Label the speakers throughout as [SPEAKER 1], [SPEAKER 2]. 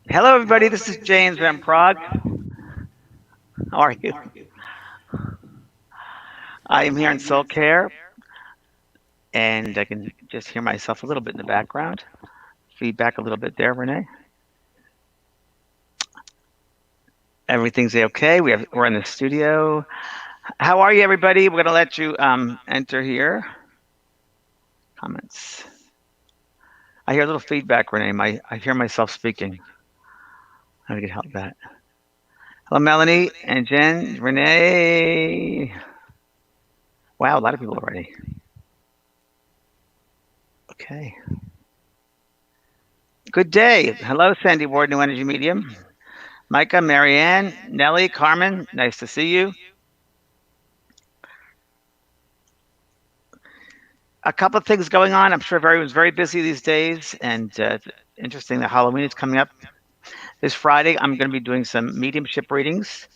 [SPEAKER 1] Hello, everybody. This is James Van Prague. How are you? I am here in SoulCARE, and I can just hear myself a little bit in the background. Feedback a little bit there, Renee. Everything's okay. We're in the studio. How are you, everybody? We're gonna let you enter here. Comments. I hear a little feedback, Renee. I hear myself speaking. How do I get help that? Hello, Melanie and Jen, Renee. Wow, a lot of people already. Okay. Good day. Hello, Sandy Ward, New Energy Medium. Micah, Marianne, Nellie, Carmen, nice to see you. A couple of things going on. I'm sure everyone's very busy these days, and interesting that Halloween is coming up. This Friday, I'm going to be doing some mediumship readings.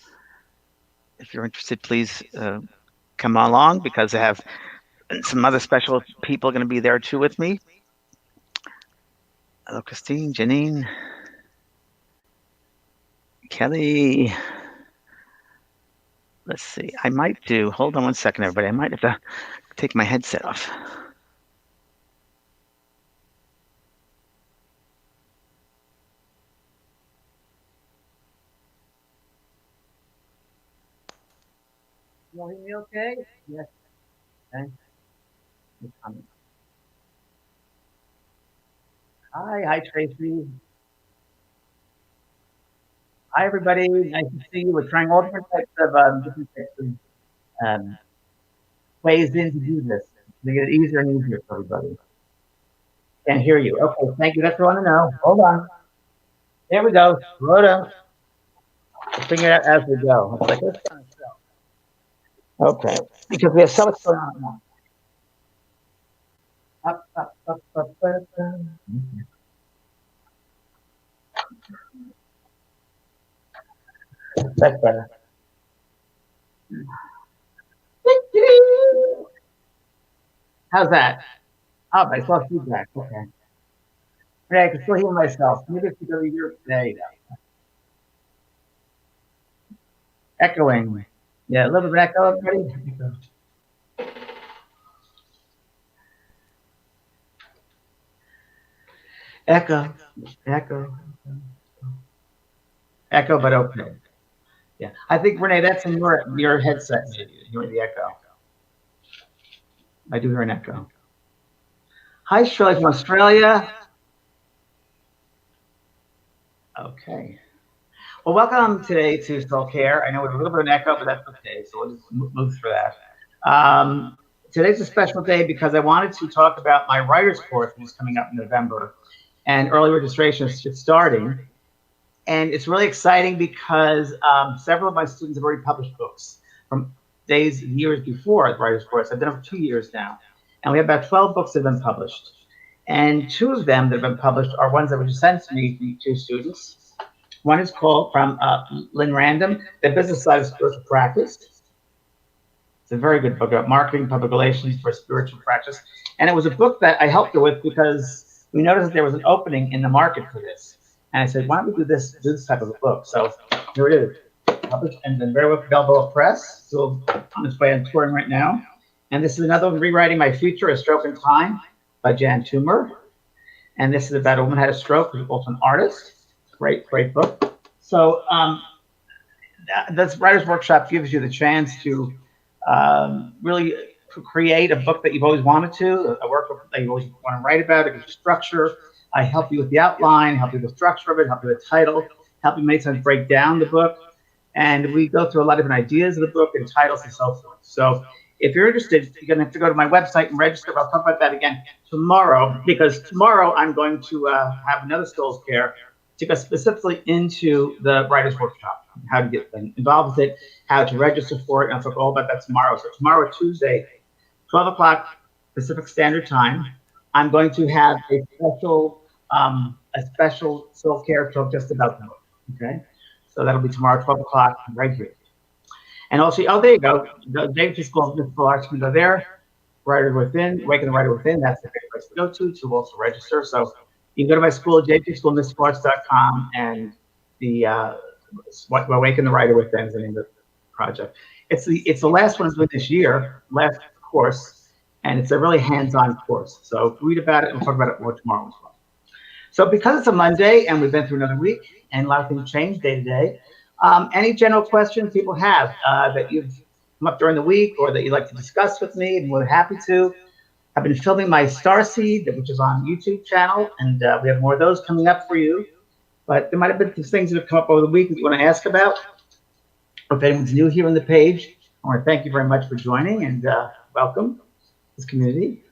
[SPEAKER 1] If you're interested, please come along because I have some other special people going to be there too with me. Hello, Christine, Janine, Kelly. Let's see. I might do. Hold on one second, everybody. I might have to take my headset off. You hear me okay? Yes. Okay. Hi, Tracy. Hi, everybody. Nice to see you. We're trying all different types of um, ways in to do this to make it easier and easier for everybody. Can't hear you. Okay, thank you. That's what I want to know. Hold on. There we go. Slow down. We'll figure it out as we go. It's like, let's start a show. Okay, because we have so much going on now. Up. That's better. How's that? Oh, I saw feedback. Okay. Yeah, I can still hear myself. Maybe it's because of your today. Echoing. Yeah, a little bit of echo, everybody. Echo, echo, echo, but okay. Yeah, I think Renee, that's in your headset. Maybe you hear the echo. I do hear an echo. Hi, Shirley from Australia. Okay. Well, welcome today to SoulCARE. I know we have a little bit of an echo, but that's okay. So we'll just move through that. Today's a special day because I wanted to talk about my writer's course, which is coming up in November, and early registration is just starting. And it's really exciting because several of my students have already published books from days and years before the writer's course. I've done it for 2 years now. And we have about 12 books that have been published. And 2 of them that have been published are ones that were just sent to me from 2 students. One is called from Lynn Random, The Business Side of Spiritual Practice. It's a very good book about marketing, public relations for spiritual practice. And it was a book that I helped her with because we noticed that there was an opening in the market for this. And I said, why don't we do this type of a book? So here it is, published and then very well Balboa Press, still on its way on touring right now. And this is another one, Rewriting My Future, A Stroke in Time by Jan Toomer. And this is about a woman who had a stroke, who's also an artist. Great book. So this writer's workshop gives you the chance to really create a book that you've always wanted to, a workbook that you always want to write about. It gives you structure. I help you with the outline, help you with the structure of it, help you with the title, help you many times break down the book. And we go through a lot of different ideas of the book and titles and so forth. So if you're interested, you're going to have to go to my website and register. I'll talk about that again tomorrow, because tomorrow I'm going to have another SoulCARE to go specifically into the writer's workshop, how to get involved with it, how to register for it. And I'll talk all about that tomorrow. So tomorrow, Tuesday, 12 o'clock Pacific Standard Time, I'm going to have a special SoulCARE talk just about the book. Okay, so that'll be tomorrow, 12 o'clock, right here. And also, oh, there you go. The David School of Mystical Arts can go there. Writer Within, Waking the Writer Within. That's the great place to go to also register. So You can go to my school, jpschoolmysticalarts.com, and the Awaken the Writer Within is the name of the project. It's the last one of this year, last course, and it's a really hands-on course. So read about it, and we'll talk about it more tomorrow as well. So because it's a Monday and we've been through another week and a lot of things change day to day, any general questions people have that you've come up during the week or that you'd like to discuss with me, and we're happy to. I've been filming my Starseed, which is on YouTube channel, and we have more of those coming up for you. But there might have been some things that have come up over the week that you want to ask about. Or if anyone's new here on the page, I want to thank you very much for joining and welcome this community.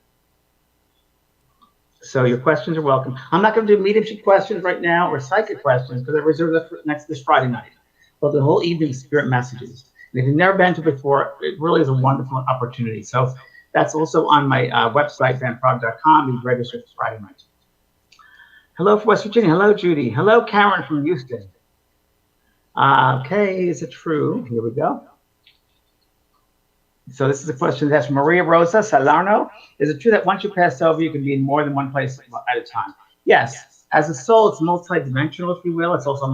[SPEAKER 1] So your questions are welcome. I'm not going to do mediumship questions right now or psychic questions because I reserve that for this Friday night. Well, the whole evening of spirit messages. And if you've never been to it before, it really is a wonderful opportunity. So that's also on my website, vanprog.com. You can register for Friday night. Hello from West Virginia. Hello, Judy. Hello, Karen from Houston. Okay, is it true? Here we go. So this is a question that's from Maria Rosa Salerno. Is it true that once you pass over, you can be in more than one place at a time? Yes. As a soul, it's multi-dimensional, if you will. It's also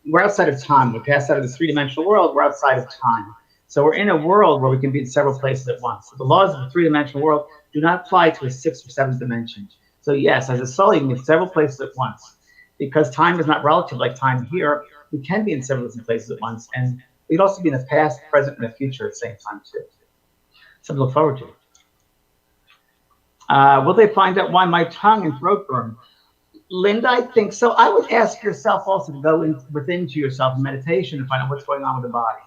[SPEAKER 1] we're outside of time. We pass out of this three-dimensional world. We're outside of time. So we're in a world where we can be in several places at once. So the laws of the three-dimensional world do not apply to a sixth or seventh dimension. So yes, as a soul, you can be in several places at once. Because time is not relative like time here, we can be in several different places at once. And we could also be in the past, present, and the future at the same time, too. Something to look forward to. Will they find out why my tongue and throat burn? Linda, I think so. I would ask yourself also to go within to yourself in meditation and find out what's going on with the body.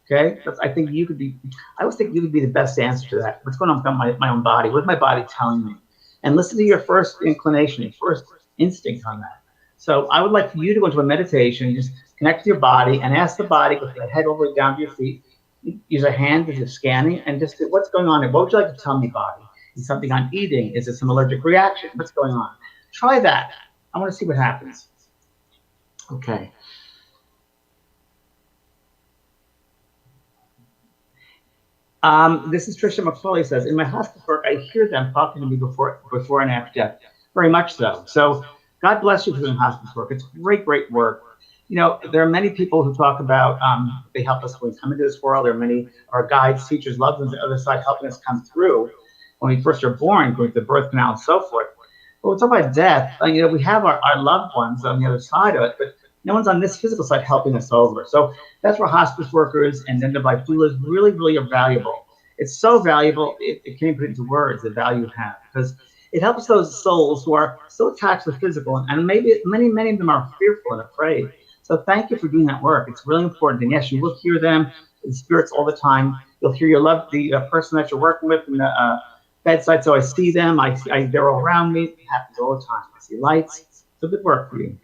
[SPEAKER 1] Okay? I think you could be, I always think you would be the best answer to that. What's going on with my own body? What's my body telling me? And listen to your first inclination, your first instinct on that. So I would like for you to go into a meditation, just connect to your body and ask the body, with the head all the way down to your feet, use a hand as you're scanning, and just what's going on here? What would you like to tell me, body? Is something I'm eating? Is it some allergic reaction? What's going on? Try that. I want to see what happens. Okay. This is Trisha McFoley says, in my hospice work, I hear them talking to me before and after death. Very much so. So God bless you for doing hospice work. It's great, great work. You know, there are many people who talk about they help us when we come into this world. There are many our guides, teachers, loved ones on the other side helping us come through when we first are born, going through the birth canal and so forth. But we're talking about death. You know, we have our loved ones on the other side of it, but no one's on this physical side helping us over. So that's where hospice workers and end-of-life doulas really, really are valuable. It's so valuable, it can't put into words the value you have, because it helps those souls who are so attached to the physical, and maybe many of them are fearful and afraid. So thank you for doing that work. It's really important. And yes, you will hear them, the spirits all the time. You'll hear the person that you're working with in the bedside. So I see them. They're all around me. It happens all the time. I see lights. It's a good work for you.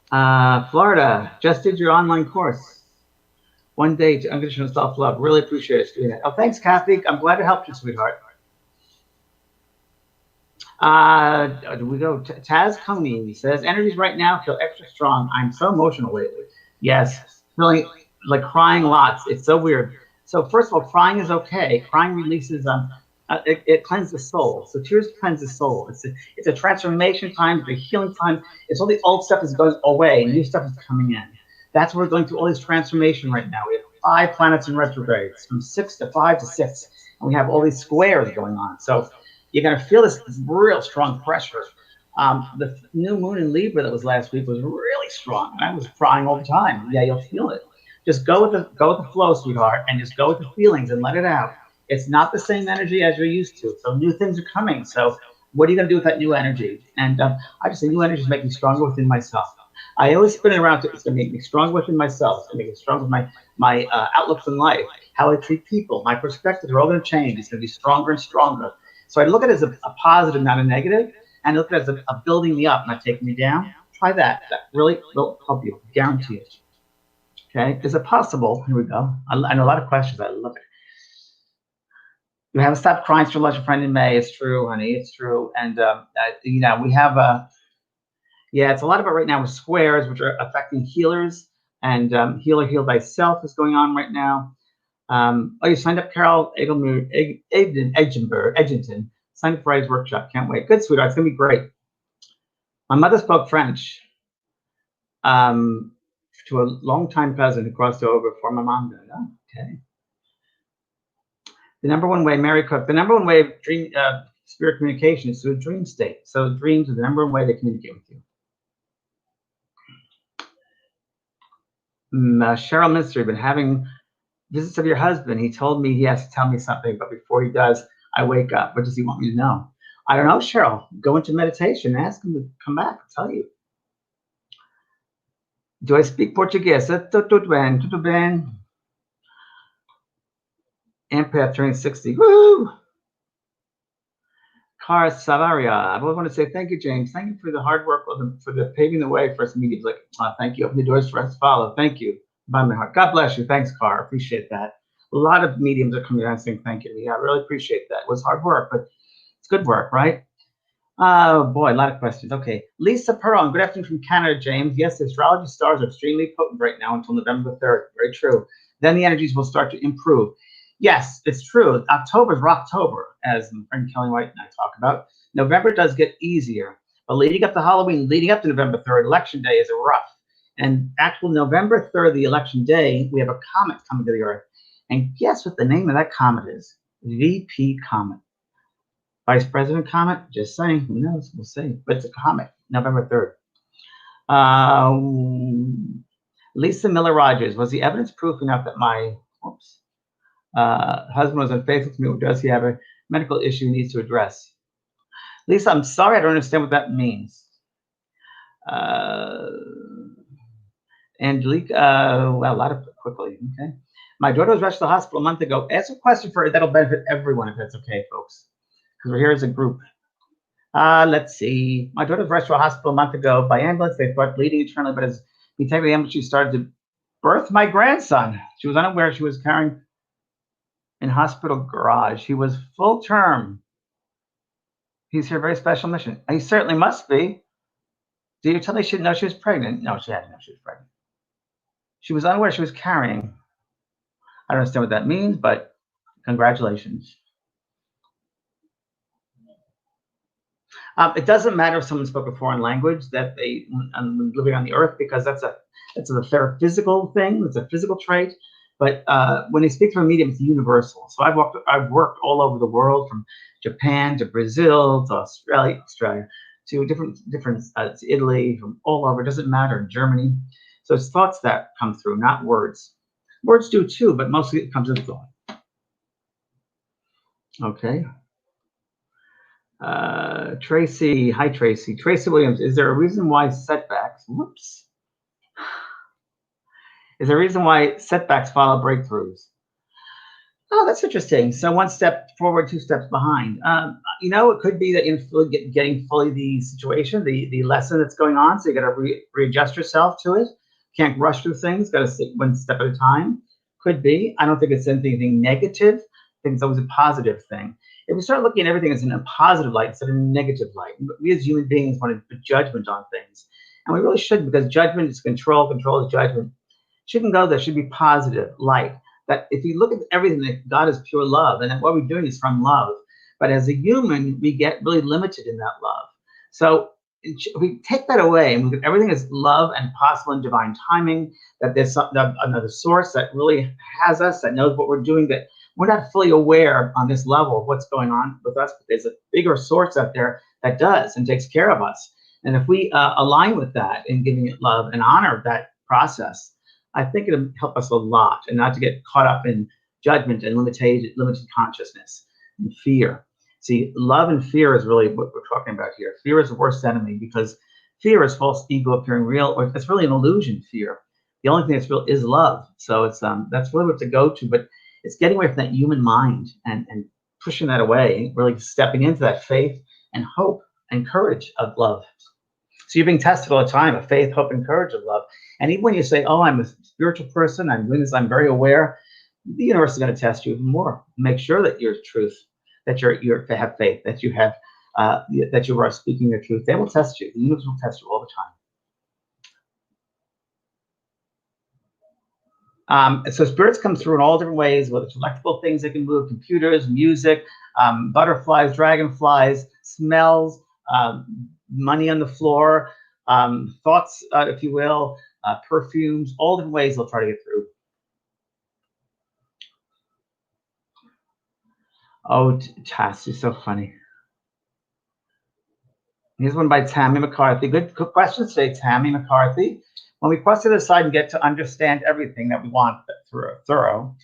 [SPEAKER 1] Florida, just did your online course. One day to unconditional self-love. Really appreciate it doing that. Oh, thanks, Kathy. I'm glad it helped you, sweetheart. Do we go? Taz Coney says, energies right now feel extra strong. I'm so emotional lately. Yes, feeling like crying lots. It's so weird. So first of all, crying is okay. Crying releases, it cleanses the soul. So tears cleanse the soul. It's a transformation time. It's a healing time. It's all the old stuff is going away. New stuff is coming in. That's why we're going through all this transformation right now. We have 5 planets in retrogrades, from 6 to 5 to 6. And we have all these squares going on. So you're going to feel this real strong pressure. The new moon in Libra that was last week was really strong. And I was crying all the time. Yeah, you'll feel it. Just go with the flow, sweetheart, and just go with the feelings and let it out. It's not the same energy as you're used to. So new things are coming. So what are you going to do with that new energy? And I just say new energy is making me stronger within myself. I always spin it around to it's going to make me stronger within myself. It's going to make me stronger with my outlooks in life, how I treat people, my perspectives are all going to change. It's going to be stronger and stronger. So I look at it as a positive, not a negative, and look at it as a building me up, not taking me down. Try that. That really will help you. Guarantee it. Okay. Is it possible? Here we go. I know a lot of questions. I love it. You haven't stopped crying for lunch, a friend in May. It's true, honey. It's true. And, you know, we have yeah, it's a lot about right now with squares, which are affecting healers. And heal thyself is going on right now. Oh, you signed up, Carol Edgenton. Sign up for Friday's workshop. Can't wait. Good, sweetheart. It's going to be great. My mother spoke French to a longtime cousin who crossed over before my mom did. Oh, okay. The number one way, Mary Cook, the number one way of dream, spirit communication is through a dream state. So dreams are the number one way they communicate with you. Cheryl Mystery, been having visits of your husband. He told me he has to tell me something, but before he does, I wake up. What does he want me to know? I don't know, Cheryl. Go into meditation. Ask him to come back and tell you. Do I speak Portuguese? Tudo bem. Empath turning 60. Woo! Cara Savaria. I want to say thank you, James. Thank you for the hard work, for the paving the way for us mediums. Like, thank you. Open the doors for us to follow. Thank you. By my heart. God bless you. Thanks, Cara. Appreciate that. A lot of mediums are coming out and saying thank you. Yeah, I really appreciate that. It was hard work, but it's good work, right? Oh boy, a lot of questions. Okay. Lisa Pearl, good afternoon from Canada, James. Yes, the astrology stars are extremely potent right now until November 3rd. Very true. Then the energies will start to improve. Yes, it's true. October is Rocktober, as my friend Kelly White and I talk about. November does get easier, but leading up to Halloween, leading up to November 3rd, election day is rough. And actual November 3rd, the election day, we have a comet coming to the Earth. And guess what the name of that comet is? VP Comet. Vice President Comet? Just saying. Who knows? We'll see. But it's a comet, November 3rd. Lisa Miller Rogers. Was the evidence proof enough that my husband was unfaithful to me, or does he have a medical issue he needs to address? Lisa, I'm sorry, I don't understand what that means. Angelique, well, a lot of quickly, okay. My daughter was rushed to the hospital a month ago. Ask a question for her that'll benefit everyone, if that's okay, folks, because we're here as a group. Let's see. My daughter was rushed to a hospital a month ago by ambulance. They thought bleeding internally, but as we take the ambulance, she started to birth my grandson. She was unaware she was carrying in hospital garage. He was full term. He's here, very special mission. He certainly must be. Do you tell me she didn't know she was pregnant? No, she had to know she was pregnant. She was unaware she was carrying. I don't understand what that means, but congratulations. It doesn't matter if someone spoke a foreign language that they living on the earth, because that's a physical thing. It's a physical trait. But when they speak through a medium, it's universal. So I've worked all over the world, from Japan to Brazil to Australia to different to Italy, from all over. It doesn't matter. Germany. So it's thoughts that come through, not words. Words do too, but mostly it comes in thought. Okay. Tracy, hi Tracy. Tracy Williams, is there a reason why setbacks? Whoops. Is there a reason why setbacks follow breakthroughs? Oh, that's interesting. So one step forward, two steps behind. It could be that you're getting fully the situation, the lesson that's going on. So you got to readjust yourself to it. Can't rush through things. Got to take one step at a time. Could be. I don't think it's anything negative. I think it's always a positive thing. If we start looking at everything as in a positive light instead of a negative light, we as human beings want to put judgment on things. And we really shouldn't, because judgment is control, control is judgment. Shouldn't go there. Should be positive, light. That if you look at everything, that God is pure love, and what we're doing is from love. But as a human, we get really limited in that love. So if we take that away and look at everything as love and possible and divine timing, that there's another source that really has us, that knows what we're doing, that we're not fully aware on this level of what's going on with us, but there's a bigger source out there that does and takes care of us. And if we align with that in giving it love and honor that process, I think it'll help us a lot, and not to get caught up in judgment and limited consciousness and fear. See, love and fear is really what we're talking about here. Fear is the worst enemy, because fear is false ego appearing real, or it's really an illusion, fear. The only thing that's real is love. So it's that's really what to go to, but it's getting away from that human mind and pushing that away, really stepping into that faith and hope and courage of love. So you're being tested all the time, of faith, hope, and courage of love. And even when you say, oh, I'm a spiritual person, I'm doing this, I'm very aware, the universe is going to test you even more. Make sure that you're truth, that you have faith, that you have that you are speaking your truth. They will test you. The universe will test you all the So spirits come through in all different ways, whether it's electrical things that can move, computers, music, butterflies, dragonflies, smells, money on the floor, thoughts, if you will, perfumes, all different ways they'll try to get through. Oh, Tass, you're so funny. Here's one by Tammy McCarthy. Good question today, Tammy McCarthy. When we cross to the other side and get to understand everything that we want thorough,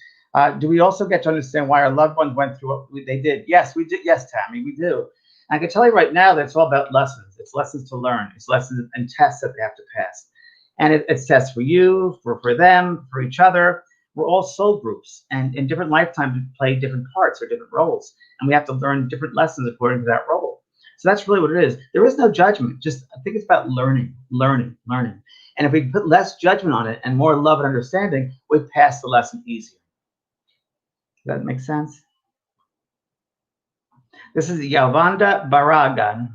[SPEAKER 1] do we also get to understand why our loved ones went through what they did? Yes, we did. Yes, Tammy, we do. And I can tell you right now that it's all about lessons. It's lessons to learn. It's lessons and tests that they have to pass. And it's tests for you, for them, for each other. We're all soul groups, and in different lifetimes we play different parts or different roles, and we have to learn different lessons according to that role. So that's really what it is. There is no judgment. Just I think it's about learning. And if we put less judgment on it and more love and understanding, we pass the lesson easier. Does that make sense? This is Yavanda Baragan.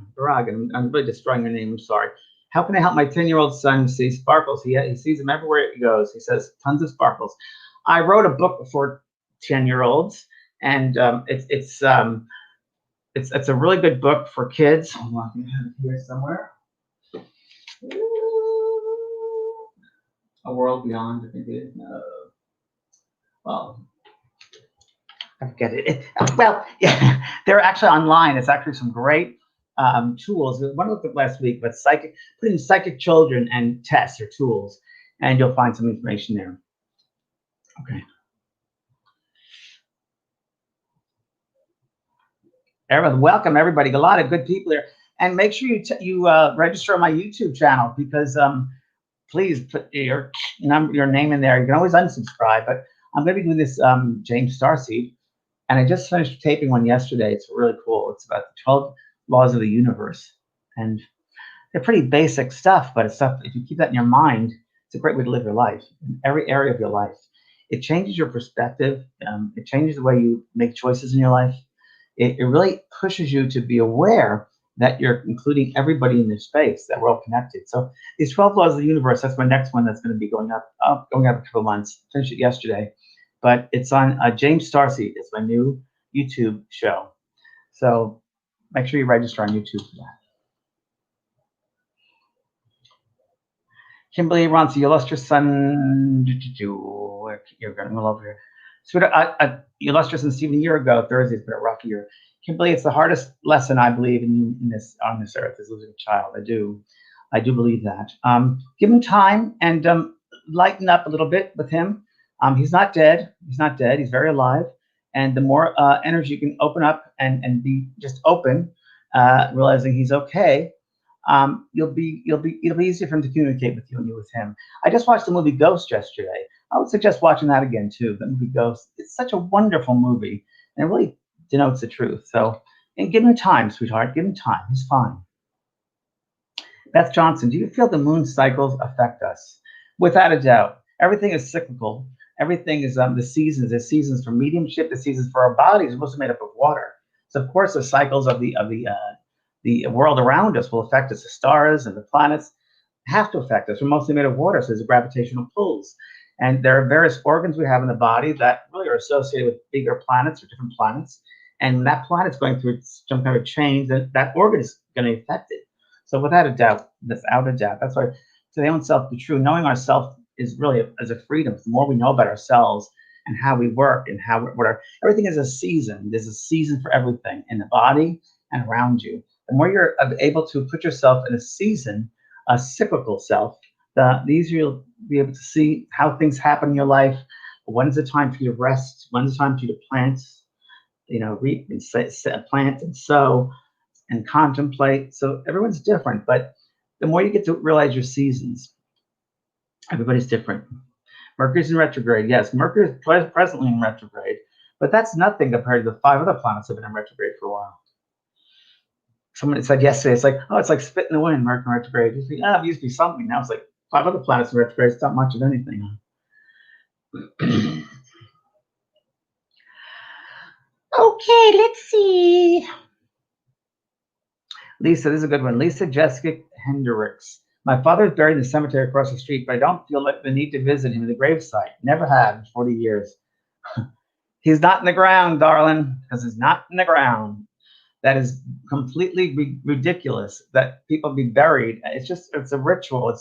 [SPEAKER 1] I'm really destroying your name. I'm sorry. How can I help my 10-year-old son see sparkles? He sees them everywhere he goes. He says tons of sparkles. I wrote a book for 10-year-olds, and it's a really good book for kids. Hold on, I have it here somewhere. A World Beyond, I think it is. No. Well, I forget it. Well, yeah, they're actually online. It's actually some great tools. One looked at last week, but put in psychic children and tests or tools, and you'll find some information there. Okay. Everyone, welcome everybody. A lot of good people here, and make sure you register on my YouTube channel because please put your name in there. You can always unsubscribe, but I'm going to be doing this James Starseed, and I just finished taping one yesterday. It's really cool. It's about the 12 laws of the universe, and they're pretty basic stuff, but it's stuff if you keep that in your mind, it's a great way to live your life in every area of your life. It changes your perspective. It changes the way you make choices in your life. It really pushes you to be aware that you're including everybody in this space, that we're all connected. So these 12 laws of the universe, that's my next one that's going to be going up in a couple of months. Finished it yesterday, but it's on James Starseed. It's my new YouTube show. So make sure you register on YouTube for that. Kimberly wants the illustrious son. You're going over here. Sweetheart, illustrious and Stephen, a year ago, Thursday's been a rough year. Kimberly, it's the hardest lesson I believe in this on this earth is losing a child. I do believe that. Give him time and lighten up a little bit with him. He's not dead. He's not dead. He's very alive. And the more energy you can open up and be just open, realizing he's okay, it'll be easier for him to communicate with you and you with him. I just watched the movie Ghost yesterday. I would suggest watching that again too. The movie Ghost. It's such a wonderful movie, and it really denotes the truth. So, and give him time, sweetheart. Give him time. He's fine. Beth Johnson, do you feel the moon cycles affect us? Without a doubt. Everything is cyclical. Everything is the seasons. There's seasons for mediumship. The seasons for our bodies are mostly made up of water. So of course the cycles of the world around us will affect us. The stars and the planets have to affect us. We're mostly made of water, so there's gravitational pulls. And there are various organs we have in the body that really are associated with bigger planets or different planets. And that planet's going through some kind of change, that organ is going to affect it. So without a doubt, that's why to the own self be true. Knowing ourselves is really as a freedom. The more we know about ourselves and how we work and everything is a season. There's a season for everything in the body and around you. The more you're able to put yourself in a season, a cyclical self, the easier you'll be able to see how things happen in your life. When's the time for you to rest? When's the time for you to plant? Reap and plant and sow and contemplate. So everyone's different, but the more you get to realize your seasons, everybody's different. Mercury's in retrograde. Yes, Mercury is presently in retrograde, but that's nothing compared to the 5 other planets that have been in retrograde for a while. Someone said yesterday, it's like spit in the wind, Mercury retrograde. It used to be something. Now it's like 5 other planets in retrograde. It's not much of anything. Okay, let's see. Lisa, this is a good one. Lisa Jessica Hendricks. My father is buried in the cemetery across the street, but I don't feel like the need to visit him in the gravesite. Never have in 40 years. He's not in the ground, darling, because he's not in the ground. That is completely ridiculous that people be buried. It's a ritual.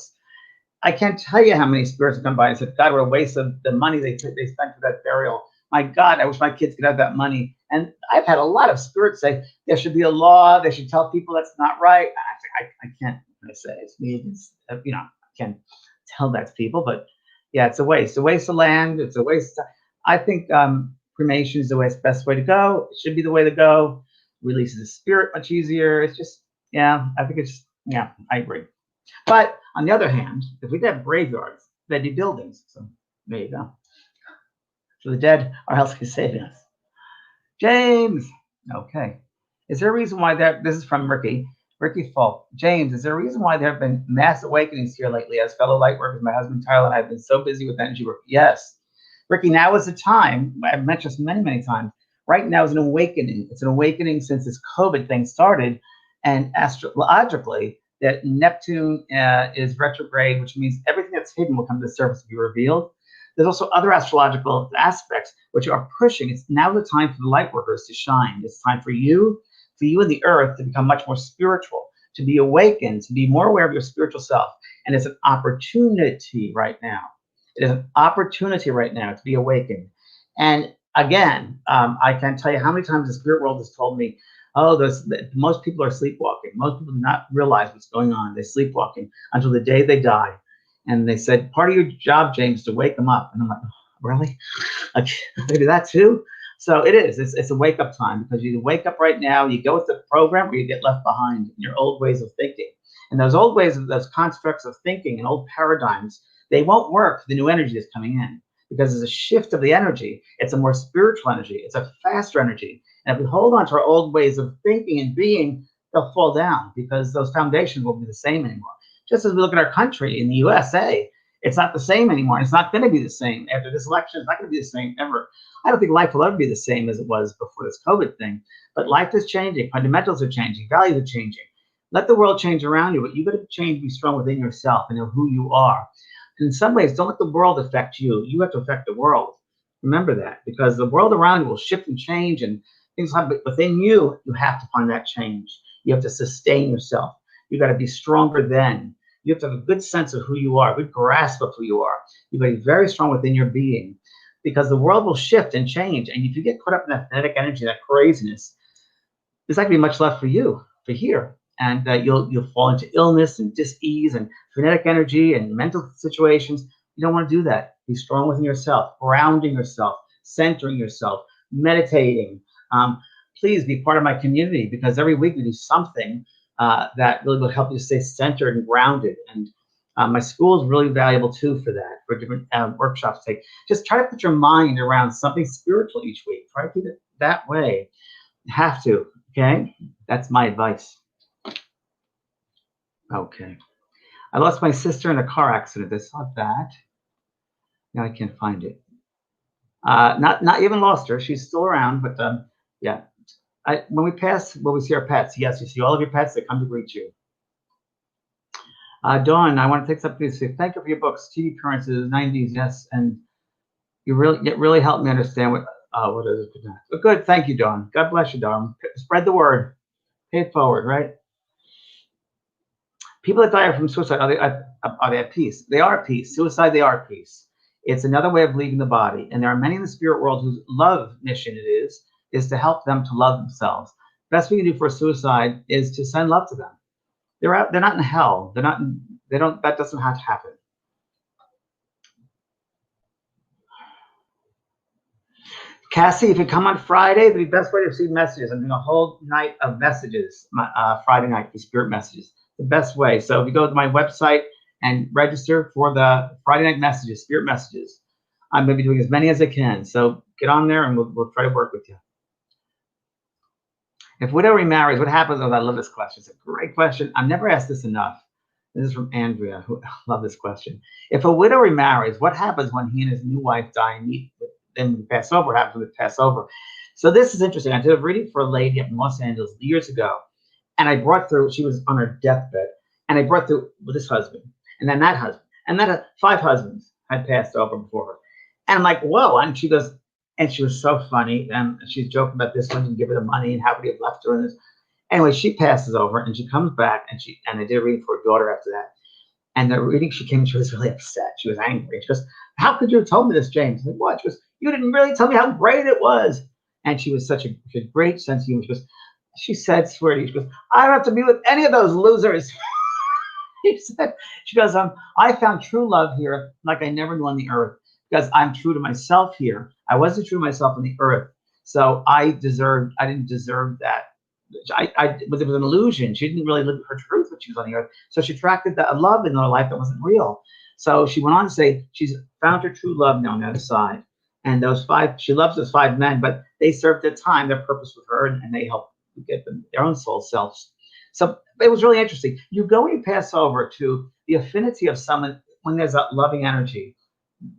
[SPEAKER 1] I can't tell you how many spirits have come by and said, God, what a waste of the money they spent for that burial. My God, I wish my kids could have that money. And I've had a lot of spirits say there should be a law. They should tell people that's not right. I can't say it's me. I can't tell that to people. But yeah, it's a waste. A waste of land. It's a waste. I think cremation is the best way to go. It should be the way to go. Releases the spirit much easier. It's just, yeah, I think I agree. But on the other hand, if we have graveyards, they'd be buildings. So there you go. So the dead are healthcare saving us. James. Okay. Is there a reason why this is from Ricky. Ricky Falk. James, is there a reason why there have been mass awakenings here lately as fellow light workers? My husband Tyler and I have been so busy with energy work. Yes. Ricky, now is the time. I've mentioned this many, many times. Right now is an awakening. It's an awakening since this COVID thing started. And astrologically, that Neptune is retrograde, which means everything that's hidden will come to the surface and be revealed. There's also other astrological aspects which are pushing. It's now the time for the light workers to shine. It's time for you and the earth to become much more spiritual, to be awakened, to be more aware of your spiritual self. And it's an opportunity right now. It is an opportunity right now to be awakened. And again, I can't tell you how many times the spirit world has told me, oh, most people are sleepwalking. Most people do not realize what's going on. They're sleepwalking until the day they die. And they said, part of your job, James, is to wake them up. And I'm like, oh, really? I do that too? So it is. It's a wake-up time, because you wake up right now, you go with the program, or you get left behind in your old ways of thinking. And those old ways, those constructs of thinking and old paradigms, they won't work for the new energy that's coming in, because there's a shift of the energy. It's a more spiritual energy. It's a faster energy. And if we hold on to our old ways of thinking and being, they'll fall down, because those foundations won't be the same anymore. Just as we look at our country in the USA, it's not the same anymore. It's not going to be the same after this election. It's not going to be the same ever. I don't think life will ever be the same as it was before this COVID thing. But life is changing. Fundamentals are changing. Values are changing. Let the world change around you, but you got to change, be strong within yourself and know who you are. And in some ways, don't let the world affect you. You have to affect the world. Remember that, because the world around you will shift and change, and things happen. But within you, you have to find that change. You have to sustain yourself. You got to be stronger then. You have to have a good sense of who you are, a good grasp of who you are. You've got to be very strong within your being, because the world will shift and change. And if you get caught up in that kinetic energy, that craziness, there's not going to be much left for you for here. And you'll fall into illness and dis-ease and frenetic energy and mental situations. You don't want to do that. Be strong within yourself, grounding yourself, centering yourself, meditating. Please be part of my community, because every week we do something that really will help you stay centered and grounded. And my school is really valuable too for that, for different workshops. Just try to put your mind around something spiritual each week. Try to keep it that way. You have to, okay? That's my advice. Okay. I lost my sister in a car accident. I saw that. Now I can't find it. Not even lost her. She's still around, but yeah. When we see our pets, yes, you see all of your pets that come to greet you. Dawn, I want to take something to say. Thank you for your books, TV appearances, 90s, yes, and it really helped me understand what is it? But good, thank you, Dawn. God bless you, Dawn. Spread the word. Pay it forward, right? People that die from suicide, are they at peace? They are at peace. Suicide, they are at peace. It's another way of leaving the body. And there are many in the spirit world whose love mission it is to help them to love themselves. Best we can do for a suicide is to send love to them. They're not in hell. That doesn't have to happen. Cassie, if you come on Friday, the best way to receive messages. I'm doing a whole night of messages, Friday night, the spirit messages. The best way. So if you go to my website and register for the Friday night messages, spirit messages, I'm going to be doing as many as I can. So get on there and we'll try to work with you. If widow remarries, what happens? Oh, I love this question. It's a great question. I've never asked this enough. This is from Andrea, who I love this question. If a widow remarries, what happens when he and his new wife die and meet? Then we pass over. What happens when we pass over? So this is interesting. I did a reading for a lady up in Los Angeles years ago, and I brought through. She was on her deathbed, And I brought this husband, and then that husband, and then 5 husbands had passed over before her. And I'm like, whoa. And she goes, and she was so funny. And she's joking about this one, didn't give her the money, and how would he have left her in this? Anyway, she passes over, and she comes back, and I did a reading for her daughter after that. And the reading she came, she was really upset. She was angry. She goes, how could you have told me this, James? I said, what? She goes, you didn't really tell me how great it was. And she was such a great sense of humor. She said, swear to you, she goes, I don't have to be with any of those losers. She goes, I found true love here like I never knew on the earth because I'm true to myself here. I wasn't true to myself on the earth. So I didn't deserve that. It was an illusion. She didn't really live her truth when she was on the earth. So she attracted a love in her life that wasn't real. So she went on to say she's found her true love now on the other side. And she loves those 5 men, but they served their time, their purpose with her, and they helped get their own soul selves. So it was really interesting. You go and you pass over to the affinity of someone when there's a loving energy.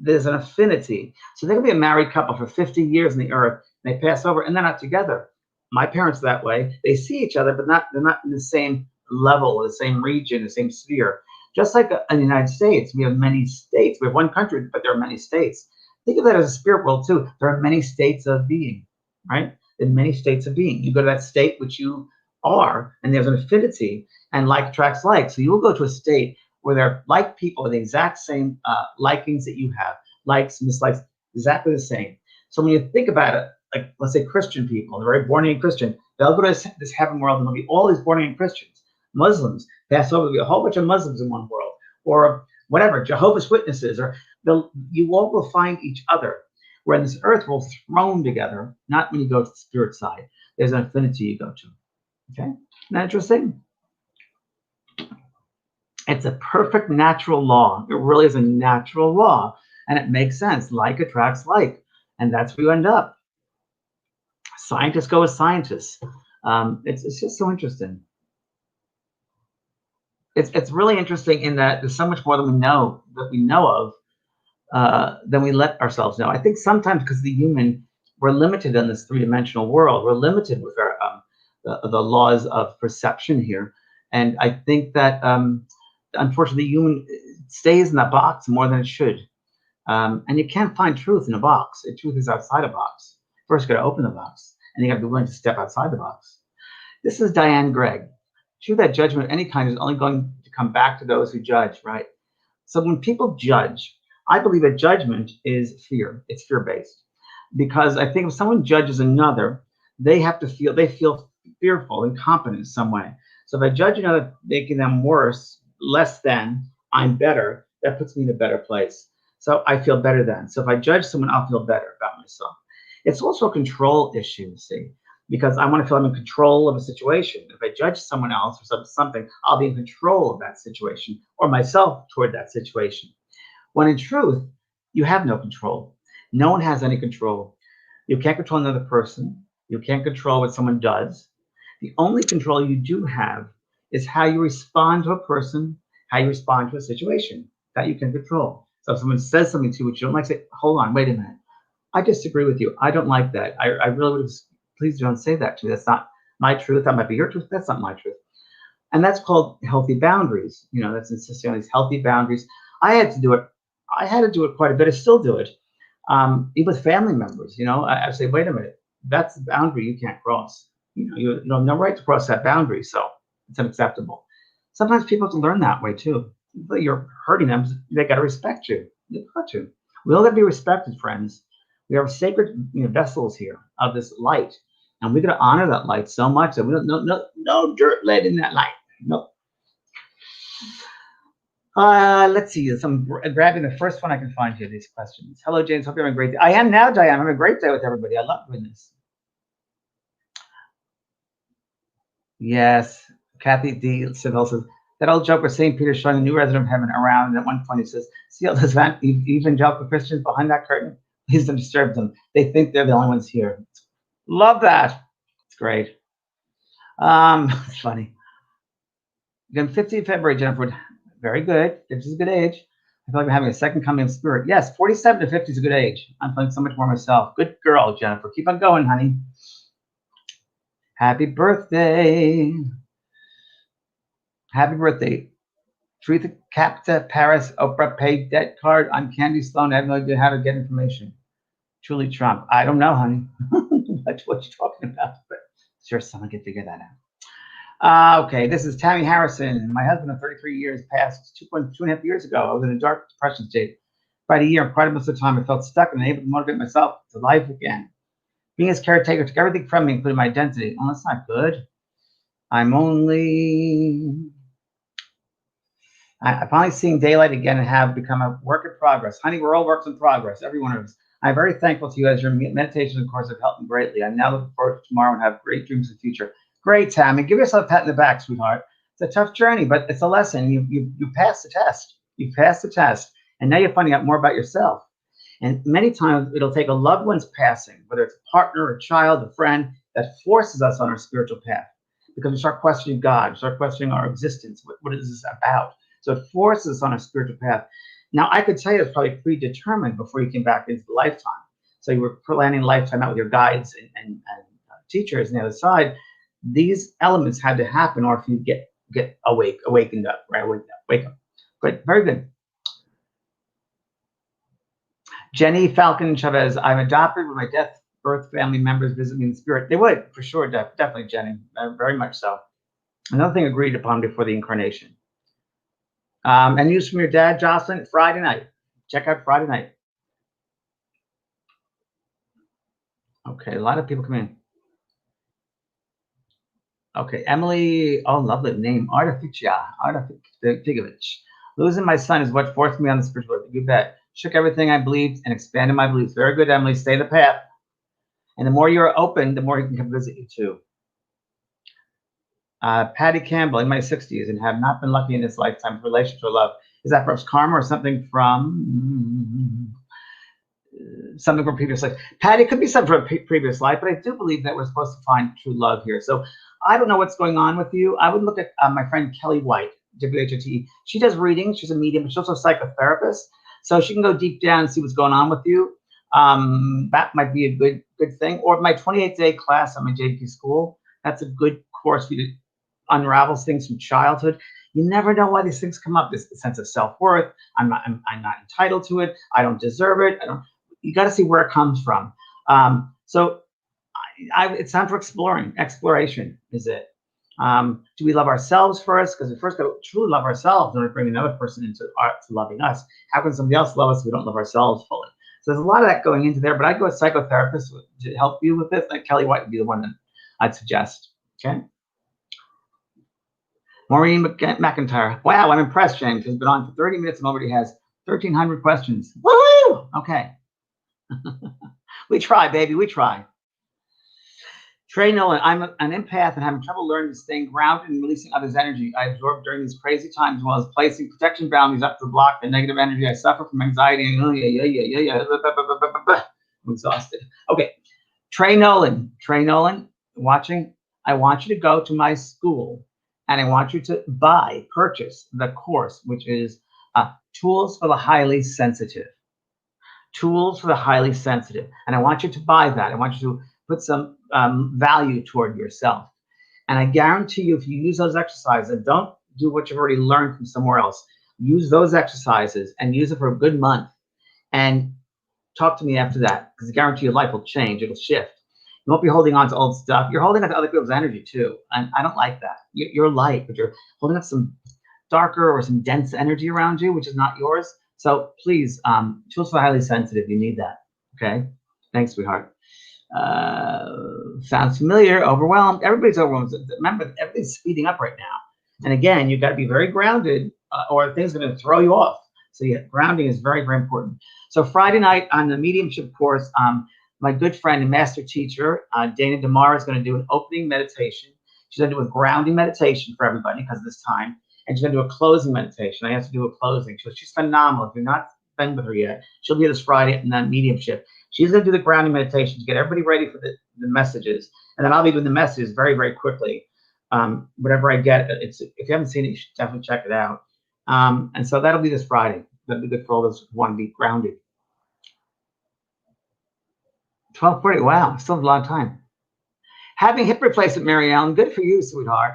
[SPEAKER 1] There's an affinity. So they could be a married couple for 50 years on the earth, and they pass over, and they're not together. My parents that way. They see each other, but they're not in the same level, the same region, the same sphere. Just like in the United States, we have many states. We have one country, but there are many states. Think of that as a spirit world too. There are many states of being, right? There are many states of being. You go to that state which you are, and there's an affinity, and like attracts like. So you will go to a state where there are like people with the exact same likings that you have, likes and dislikes, exactly the same. So when you think about it, like let's say Christian people, they're very born again Christian, they'll go to this heaven world and there'll be all these born again Christians. Muslims pass over, there'll be a whole bunch of Muslims in one world, or whatever, Jehovah's Witnesses, or you all will find each other. Where in this earth we're thrown together, not when you go to the spirit side. There's an affinity you go to. Okay, isn't that interesting? It's a perfect natural law. It really is a natural law, and it makes sense. Like attracts like, and that's where you end up. Scientists go with scientists. It's just so interesting. It's really interesting in that there's so much more than we know of than we let ourselves know. I think sometimes because we're limited in this 3-dimensional world. We're limited with our the laws of perception here, and I think that unfortunately, the human stays in that box more than it should, and you can't find truth in a box. The truth is outside a box. First, you got to open the box, and you have to be willing to step outside the box. This is Diane Gregg. True that judgment of any kind is only going to come back to those who judge, right? So when people judge, I believe that judgment is fear. It's fear-based. Because I think if someone judges another, they feel fearful, incompetent in some way. So if I judge another, making them worse, less than, I'm better, that puts me in a better place. So I feel better then. So if I judge someone, I'll feel better about myself. It's also a control issue, see, because I want to feel I'm in control of a situation. If I judge someone else or something, I'll be in control of that situation or myself toward that situation. When in truth, you have no control. No one has any control. You can't control another person. You can't control what someone does. The only control you do have is how you respond to a person, how you respond to a situation. That you can control. So if someone says something to you which you don't like, say, hold on, wait a minute. I disagree with you. I don't like that. I really would have, please don't say that to me. That's not my truth. That might be your truth. That's not my truth. And that's called healthy boundaries. That's insisting on these healthy boundaries. I had to do it quite a bit. I still do it. Even with family members, I say, wait a minute, that's the boundary you can't cross. You have no right to cross that boundary, so it's unacceptable. Sometimes people have to learn that way too. If you're hurting them, they got to respect you. You've got to. We all got to be respected, friends. We are sacred vessels here of this light, and we got to honor that light so much that we don't no dirt let in that light. No. Let's see. I'm grabbing the first one I can find here. These questions. Hello, James. Hope you're having a great day. I am now, Diane. I'm having a great day with everybody. I love doing this. Yes. Kathy D. Seville says, that old joke where St. Peter showing a new resident of heaven around, and at one point he says, see all those evangelical Christians behind that curtain? Please don't disturb them. They think they're the only ones here. Love that. It's great. It's funny. Again, 15th February, Jennifer. Very good. 50 is a good age. I feel like I'm having a second coming of spirit. Yes, 47 to 50 is a good age. I'm feeling so much more myself. Good girl, Jennifer. Keep on going, honey. Happy birthday. Happy birthday. Teresa Capta Paris Oprah paid debt card on Candy Stone. I have no idea how to get information. Truly Trump. I don't know, honey. That's what you're talking about. But sure, someone can figure that out. Okay, this is Tammy Harrison. My husband of 33 years passed 2.5 years ago. I was in a dark depression state. About a year, and quite most of the time, I felt stuck and unable to motivate myself to life again. Being his caretaker took everything from me, including my identity. Oh, that's not good. I'm finally seeing daylight again and have become a work in progress. Honey, we're all works in progress, every one of us. I'm very thankful to you as your meditation course have helped me greatly. I'm now looking forward to tomorrow and have great dreams in the future. Great, Tammy. Give yourself a pat in the back, sweetheart. It's a tough journey, but it's a lesson. You passed the test. You passed the test, and now you're finding out more about yourself. And many times it'll take a loved one's passing, whether it's a partner, a child, a friend, that forces us on our spiritual path. Because we start questioning God, we start questioning our existence. What is this about? So it forces us on our spiritual path. Now, I could tell you it's probably predetermined before you came back into the lifetime. So you were planning a lifetime out with your guides and teachers on the other side. These elements had to happen, or if you get awakened up, right? Wake up. Good, very good. Jenny Falcon Chavez, I'm adopted with my death birth family members visit me in spirit. They would, for sure, definitely, Jenny, very much so. Another thing agreed upon before the incarnation. And news from your dad, Jocelyn, Friday night. Check out Friday night. Okay, a lot of people come in. Okay, Emily, oh, lovely name, Artificia. Losing my son is what forced me on the spiritual path. You bet. Shook everything I believed and expanded my beliefs. Very good, Emily. Stay the path. And the more you're open, the more he can come visit you too. Patty Campbell, in my 60s, and have not been lucky in this lifetime for relationship or love. Is that perhaps karma or something from previous life? Patty, could be something from a previous life, but I do believe that we're supposed to find true love here. So I don't know what's going on with you. I would look at my friend Kelly White, WHOT. She does readings. She's a medium, but she's also a psychotherapist. So she can go deep down and see what's going on with you. That might be a good thing. Or my 28-day class at my JP school. That's a good course for you to unravel things from childhood. You never know why these things come up. This sense of self-worth. I'm not entitled to it. I don't deserve it. You got to see where it comes from. So it's time for exploration. Is it? Do we love ourselves first? Because we first got to truly love ourselves in order to bring another person into loving us. How can somebody else love us if we don't love ourselves fully? So there's a lot of that going into there, but I'd go with psychotherapists to help you with this. Like Kelly White would be the one that I'd suggest. Okay. Maureen McIntyre. Wow, I'm impressed, James. He's been on for 30 minutes and already has 1,300 questions. Woo! Okay. We try, baby. We try. Trey Nolan, I'm an empath and having trouble learning to stay grounded and releasing others' energy. I absorb during these crazy times as well as placing protection boundaries up to block the negative energy. I suffer from anxiety and I'm exhausted. Okay. Trey Nolan, watching, I want you to go to my school and I want you to purchase the course, which is Tools for the Highly Sensitive. Tools for the Highly Sensitive. And I want you to buy that. I want you to put some value toward yourself. And I guarantee you, if you use those exercises, and don't do what you've already learned from somewhere else, use those exercises and use it for a good month. And talk to me after that, because I guarantee your life will change. It'll shift. You won't be holding on to old stuff. You're holding on to other people's energy too. And I don't like that. You're light, but you're holding up some darker or some dense energy around you, which is not yours. So please, Tools for the Highly Sensitive, you need that. Okay? Thanks, sweetheart. Sounds familiar. Overwhelmed. Everybody's overwhelmed. Remember, everything's speeding up right now. And again, you've got to be very grounded or things are going to throw you off. So yeah, grounding is very, very important. So Friday night on the mediumship course, my good friend and master teacher, Dana DeMar, is going to do an opening meditation. She's going to do a grounding meditation for everybody because of this time. And she's going to do a closing meditation. I have to do a closing. She's phenomenal. If you're not been with her yet, she'll be this Friday in that mediumship. She's going to do the grounding meditation to get everybody ready for the messages. And then I'll be doing the messages very, very quickly. Whatever I get, if you haven't seen it, you should definitely check it out. And so that'll be this Friday. That'll be good for all those who want to be grounded. 12:40. Wow, still a long time. Having hip replacement, Mary Ellen. Good for you, sweetheart.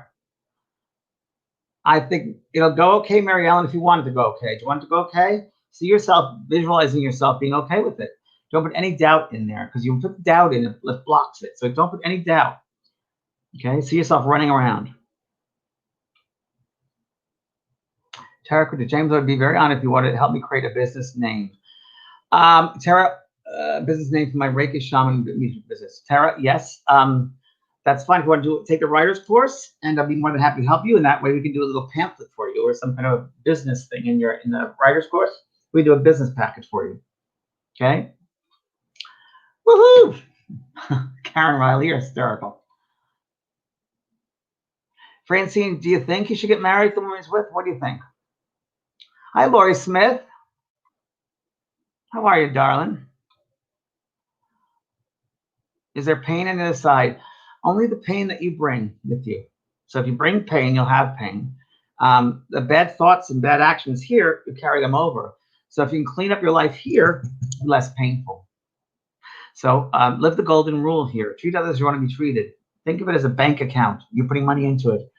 [SPEAKER 1] I think it'll go okay, Mary Ellen, if you want it to go okay. Do you want it to go okay? See yourself visualizing yourself being okay with it. Don't put any doubt in there, because you put doubt in it blocks it. So don't put any doubt. Okay, see yourself running around. Tara, James, I would be very honored if you wanted to help me create a business name. Tara, business name for my Reiki Shaman music business. Tara, yes. That's fine if you want to take the writer's course, and I'll be more than happy to help you. And that way we can do a little pamphlet for you, or some kind of business thing in the writer's course. We do a business package for you. Okay. Woohoo! Karen Riley, you're hysterical. Francine, do you think you should get married to the woman he's with? What do you think? Hi, Lori Smith. How are you, darling? Is there pain on the other side? Only the pain that you bring with you. So if you bring pain, you'll have pain. The bad thoughts and bad actions here, you carry them over. So if you can clean up your life here, less painful. So live the golden rule here. Treat others as you want to be treated. Think of it as a bank account. You're putting money into it.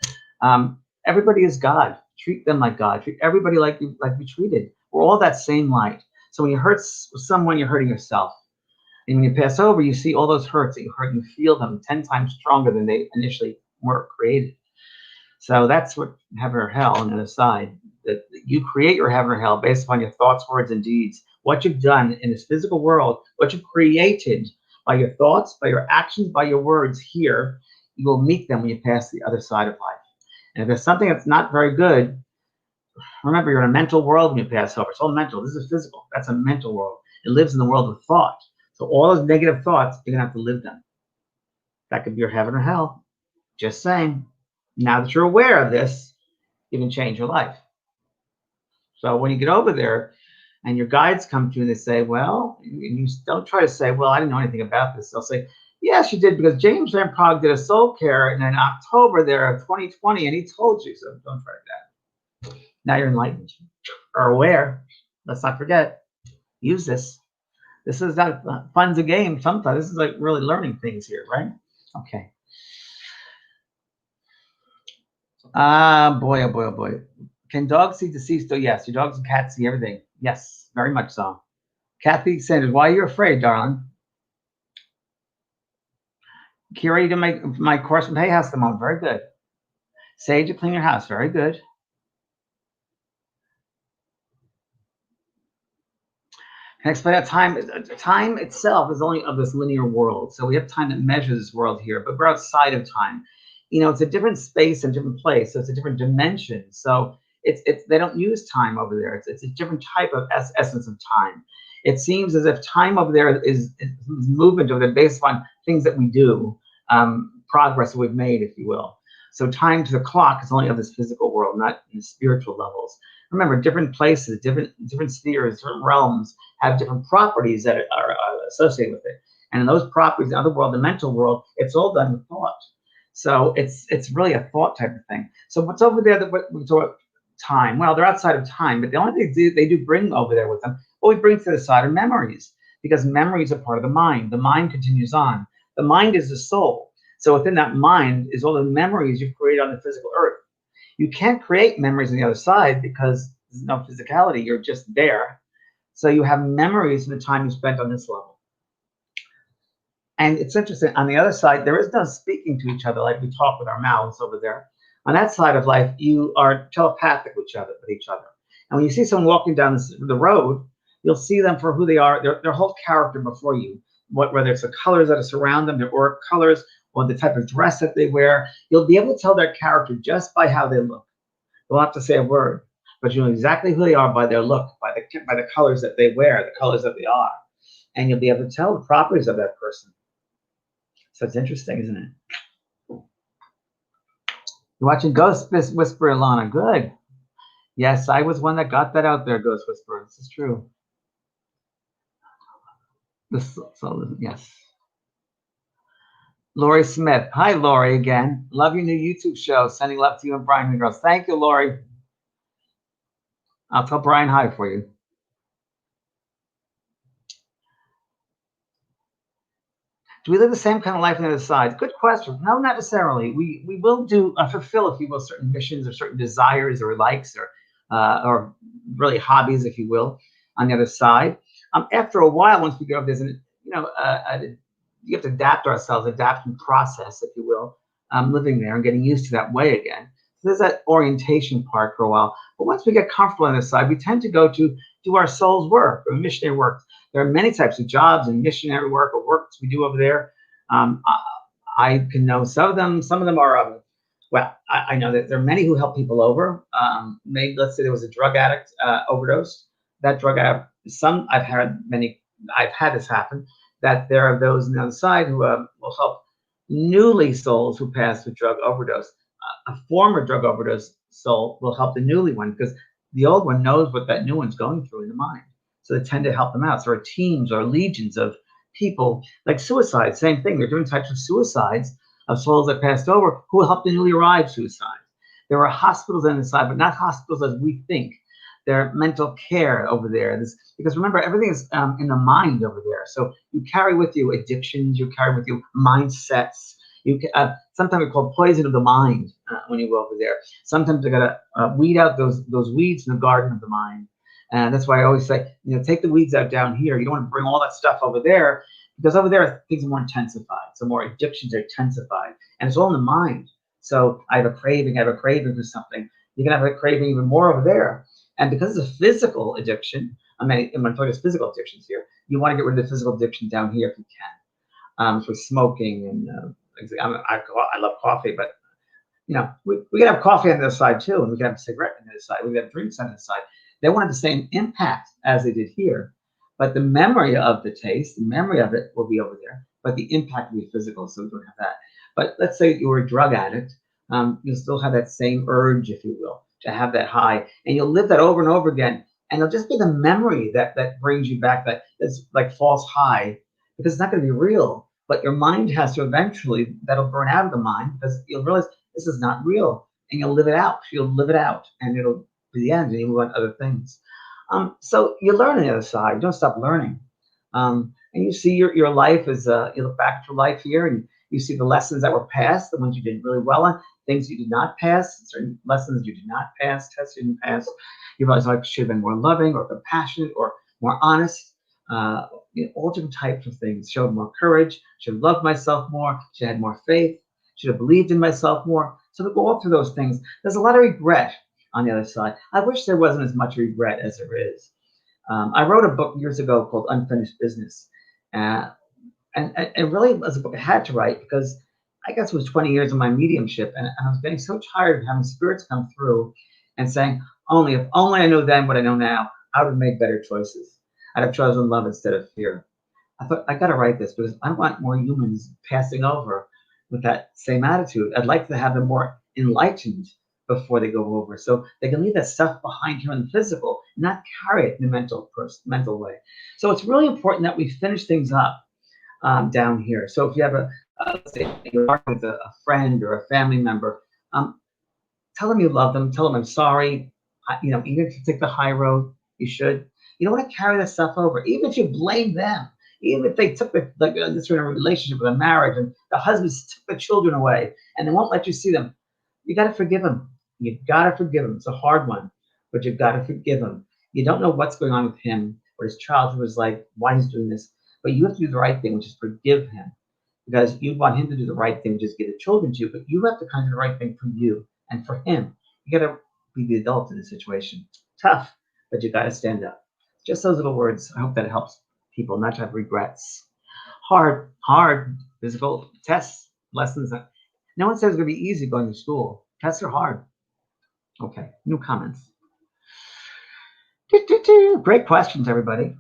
[SPEAKER 1] Everybody is God. Treat them like God. Treat everybody like you treated. We're all that same light. So when you hurt someone, you're hurting yourself. And when you pass over, you see all those hurts that you hurt, and you feel them 10 times stronger than they initially were created. So that's what heaven or hell on the other side. That you create your heaven or hell based upon your thoughts, words, and deeds. What you've done in this physical world, what you've created by your thoughts, by your actions, by your words here, you will meet them when you pass the other side of life. And if there's something that's not very good, remember, you're in a mental world when you pass over. It's all mental. This is physical. That's a mental world. It lives in the world of thought. So all those negative thoughts, you're going to have to live them. That could be your heaven or hell. Just saying. Now that you're aware of this, you can change your life. So when you get over there and your guides come to you and they say, well, you don't try to say, well, I didn't know anything about this. They'll say, yes, you did, because James Van Prague did a SoulCARE in October there of 2020, and he told you. So don't try that. Now you're enlightened or aware. Let's not forget. Use this. This is not fun's a game. Sometimes this is like really learning things here, right? Okay. Boy, oh boy, oh boy. Can dogs see deceased? Oh, yes. Your dogs and cats see everything. Yes, very much so. Kathy Sanders, why are you afraid, darling? Kira, you did my course from Hay House at the moment. Very good. Sage, you clean your house. Very good. Can I explain that time? Time itself is only of this linear world. So we have time that measures this world here, but we're outside of time. You know, it's a different space and different place. So it's a different dimension. So it's they don't use time over there. It's a different type of essence of time. It seems as if time over there is movement over there based on things that we do, progress that we've made, if you will. So time to the clock is only of this physical world, not in spiritual levels. Remember, different places, different spheres, different realms have different properties that are associated with it. And in those properties, in the other world, the mental world, it's all done with thought. So it's really a thought type of thing. So what's over there that we talk time? Well, they're outside of time, but the only thing they do bring over there with them, what we bring to the side are memories, because memories are part of the mind. The mind continues on. The mind is the soul. So within that mind is all the memories you've created on the physical earth. You can't create memories on the other side because there's no physicality. You're just there. So you have memories from the time you spent on this level. And it's interesting. On the other side, there is no speaking to each other like we talk with our mouths over there. On that side of life, you are telepathic with each other. And when you see someone walking down the road, you'll see them for who they are, their whole character before you. Whether it's the colors that surround them, their auric colors, or the type of dress that they wear, you'll be able to tell their character just by how they look. You won't have to say a word, but you know exactly who they are by their look, by the colors that they wear, the colors that they are. And you'll be able to tell the properties of that person. So it's interesting, isn't it? You're watching Ghost Whisperer, Lana. Good. Yes, I was one that got that out there, Ghost Whisperer. This is true. Yes. Lori Smith. Hi, Lori, again. Love your new YouTube show. Sending love to you and Brian and girls. Thank you, Lori. I'll tell Brian hi for you. Do we live the same kind of life on the other side? Good question. No, not necessarily. We will do fulfill, if you will, certain missions or certain desires or likes or really hobbies, if you will, on the other side. After a while, once we go, there's an you have to adapt ourselves, adapt and process, if you will, living there and getting used to that way again. So there's that orientation part for a while. But once we get comfortable on this side, we tend to go to do our soul's work or missionary work. There are many types of jobs and missionary work or works we do over there. I can know some of them. Some of them are, I know that there are many who help people over. Maybe let's say there was a drug addict overdose. That drug addict, I've had this happen, that there are those on the other side who will help newly souls who pass through drug overdose. A former drug overdose soul will help the newly one because the old one knows what that new one's going through in the mind. So they tend to help them out. So there are teams or legions of people, like suicide, same thing. They're doing types of suicides of souls that passed over who will help the newly arrived suicide. There are hospitals on the side, but not hospitals as we think. There are mental care over there. Because remember, everything is in the mind over there. So you carry with you addictions, you carry with you mindsets. Sometimes we call poison of the mind when you go over there. Sometimes you gotta weed out those weeds in the garden of the mind. And that's why I always say, take the weeds out down here. You don't want to bring all that stuff over there because over there things are more intensified. So more addictions are intensified, and it's all in the mind. So I have a craving for something. You can have a craving even more over there. And because it's a physical addiction, I'm talking about physical addictions here. You want to get rid of the physical addiction down here if you can. For smoking and I love coffee, but we can have coffee on the other side too, and we can have a cigarette on the other side. We can have drinks on the other side. They want the same impact as they did here, but the memory of the taste, the memory of it will be over there, but the impact will be physical, so we don't have that. But let's say you were a drug addict, you'll still have that same urge, if you will, to have that high, and you'll live that over and over again, and it'll just be the memory that brings you back, that's like false high, because it's not going to be real, but your mind has to eventually, that'll burn out of the mind, because you'll realize this is not real, and you'll live it out, and it'll be the end, and you move on to other things. So you learn on the other side. You don't stop learning. And you see your life as you look back at your life here, and you see the lessons that were passed, the ones you did really well on, things you did not pass, certain lessons you did not pass, tests you didn't pass. You realize I should have been more loving or compassionate or more honest. All different types of things. Showed more courage. Should have loved myself more. Should have had more faith. Should have believed in myself more. So we go all through those things. There's a lot of regret on the other side. I wish there wasn't as much regret as there is. I wrote a book years ago called Unfinished Business. And it really was a book I had to write because I guess it was 20 years of my mediumship. And I was getting so tired of having spirits come through and saying, if only I knew then what I know now, I would have made better choices. I'd have chosen love instead of fear. I thought, I got to write this because I want more humans passing over with that same attitude. I'd like to have them more enlightened before they go over, so they can leave that stuff behind here in the physical, not carry it in the mental way. So it's really important that we finish things up down here. So if you have let's say you're with a friend or a family member, tell them you love them, tell them I'm sorry. Even if you take the high road, you should. You don't want to carry that stuff over, even if you blame them. Even if they took this in a relationship with a marriage and the husbands took the children away and they won't let you see them, you got to forgive them. You've got to forgive him. It's a hard one, but you've got to forgive him. You don't know what's going on with him, what his childhood was like, why he's doing this, but you have to do the right thing, which is forgive him, because you want him to do the right thing, which is give the children to you, but you have to kind of do the right thing for you and for him. You got to be the adult in the situation. Tough, but you got to stand up. Just those little words. I hope that helps people not to have regrets. Hard physical tests, lessons. No one says it's going to be easy going to school. Tests are hard. Okay, new comments. Great questions, everybody.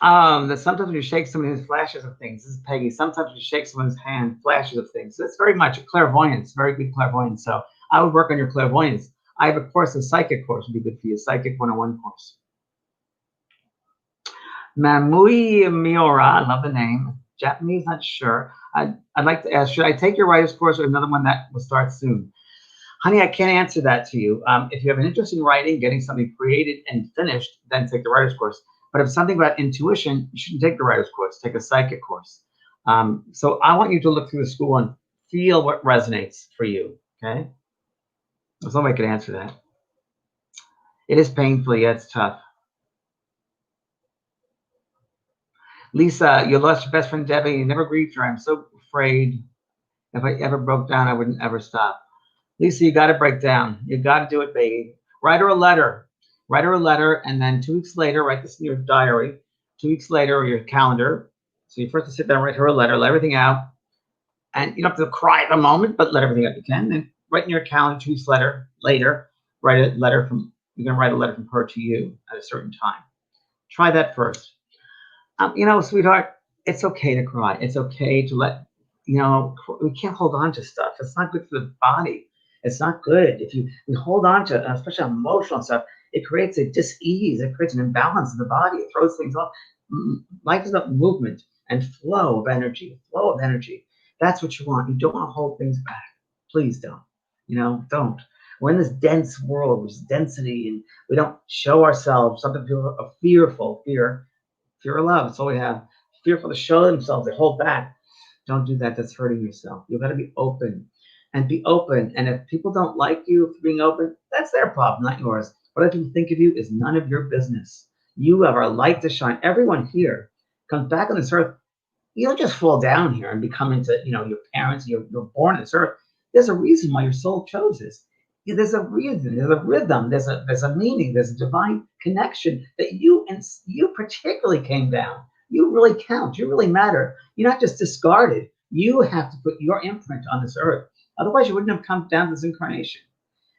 [SPEAKER 1] That sometimes when you shake someone, there's flashes of things. This is Peggy. Sometimes when you shake someone's hand, flashes of things. So it's very much a clairvoyance, very good clairvoyance. So I would work on your clairvoyance. I have a course, a psychic course would be good for you, Psychic 101 course. Mamui Miura, I love the name. Japanese, not sure. I'd like to ask, should I take your writer's course or another one that will start soon? Honey, I can't answer that to you. If you have an interest in writing, getting something created and finished, then take the writer's course. But if it's something about intuition, you shouldn't take the writer's course, take a psychic course. So I want you to look through the school and feel what resonates for you. Okay? There's no way I can answer that. It is painful, yeah, it's tough. Lisa, you lost your best friend Debbie. You never grieved her. I'm so afraid. If I ever broke down, I wouldn't ever stop. Lisa, you got to break down. You got to do it, baby. Write her a letter. Write her a letter, and then 2 weeks later, write this in your diary. 2 weeks later, or your calendar. So you first have to sit down, write her a letter, let everything out, and you don't have to cry at the moment, but let everything out you can. Then write in your calendar 2 weeks later, write a letter from. You're gonna write a letter from her to you at a certain time. Try that first. Sweetheart, it's okay to cry. It's okay to we can't hold on to stuff. It's not good for the body. It's not good. If we hold on to, especially emotional stuff, it creates a dis-ease. It creates an imbalance in the body. It throws things off. Life is about movement and flow of energy. Flow of energy. That's what you want. You don't want to hold things back. Please don't. Don't. We're in this dense world, with density, and we don't show ourselves. Some people are fearful. Fear of love. That's all we have. Fearful to show themselves. They hold back. Don't do that. That's hurting yourself. You've got to be open and be open. And if people don't like you for being open, that's their problem, not yours. What other people think of you is none of your business. You have a light to shine. Everyone here comes back on this earth. You don't just fall down here and become into, your parents. You're born on this earth. There's a reason why your soul chose this. There's a reason. There's a rhythm. There's a meaning. There's a divine connection that you particularly came down. You really count. You really matter. You're not just discarded. You have to put your imprint on this earth. Otherwise, you wouldn't have come down to this incarnation.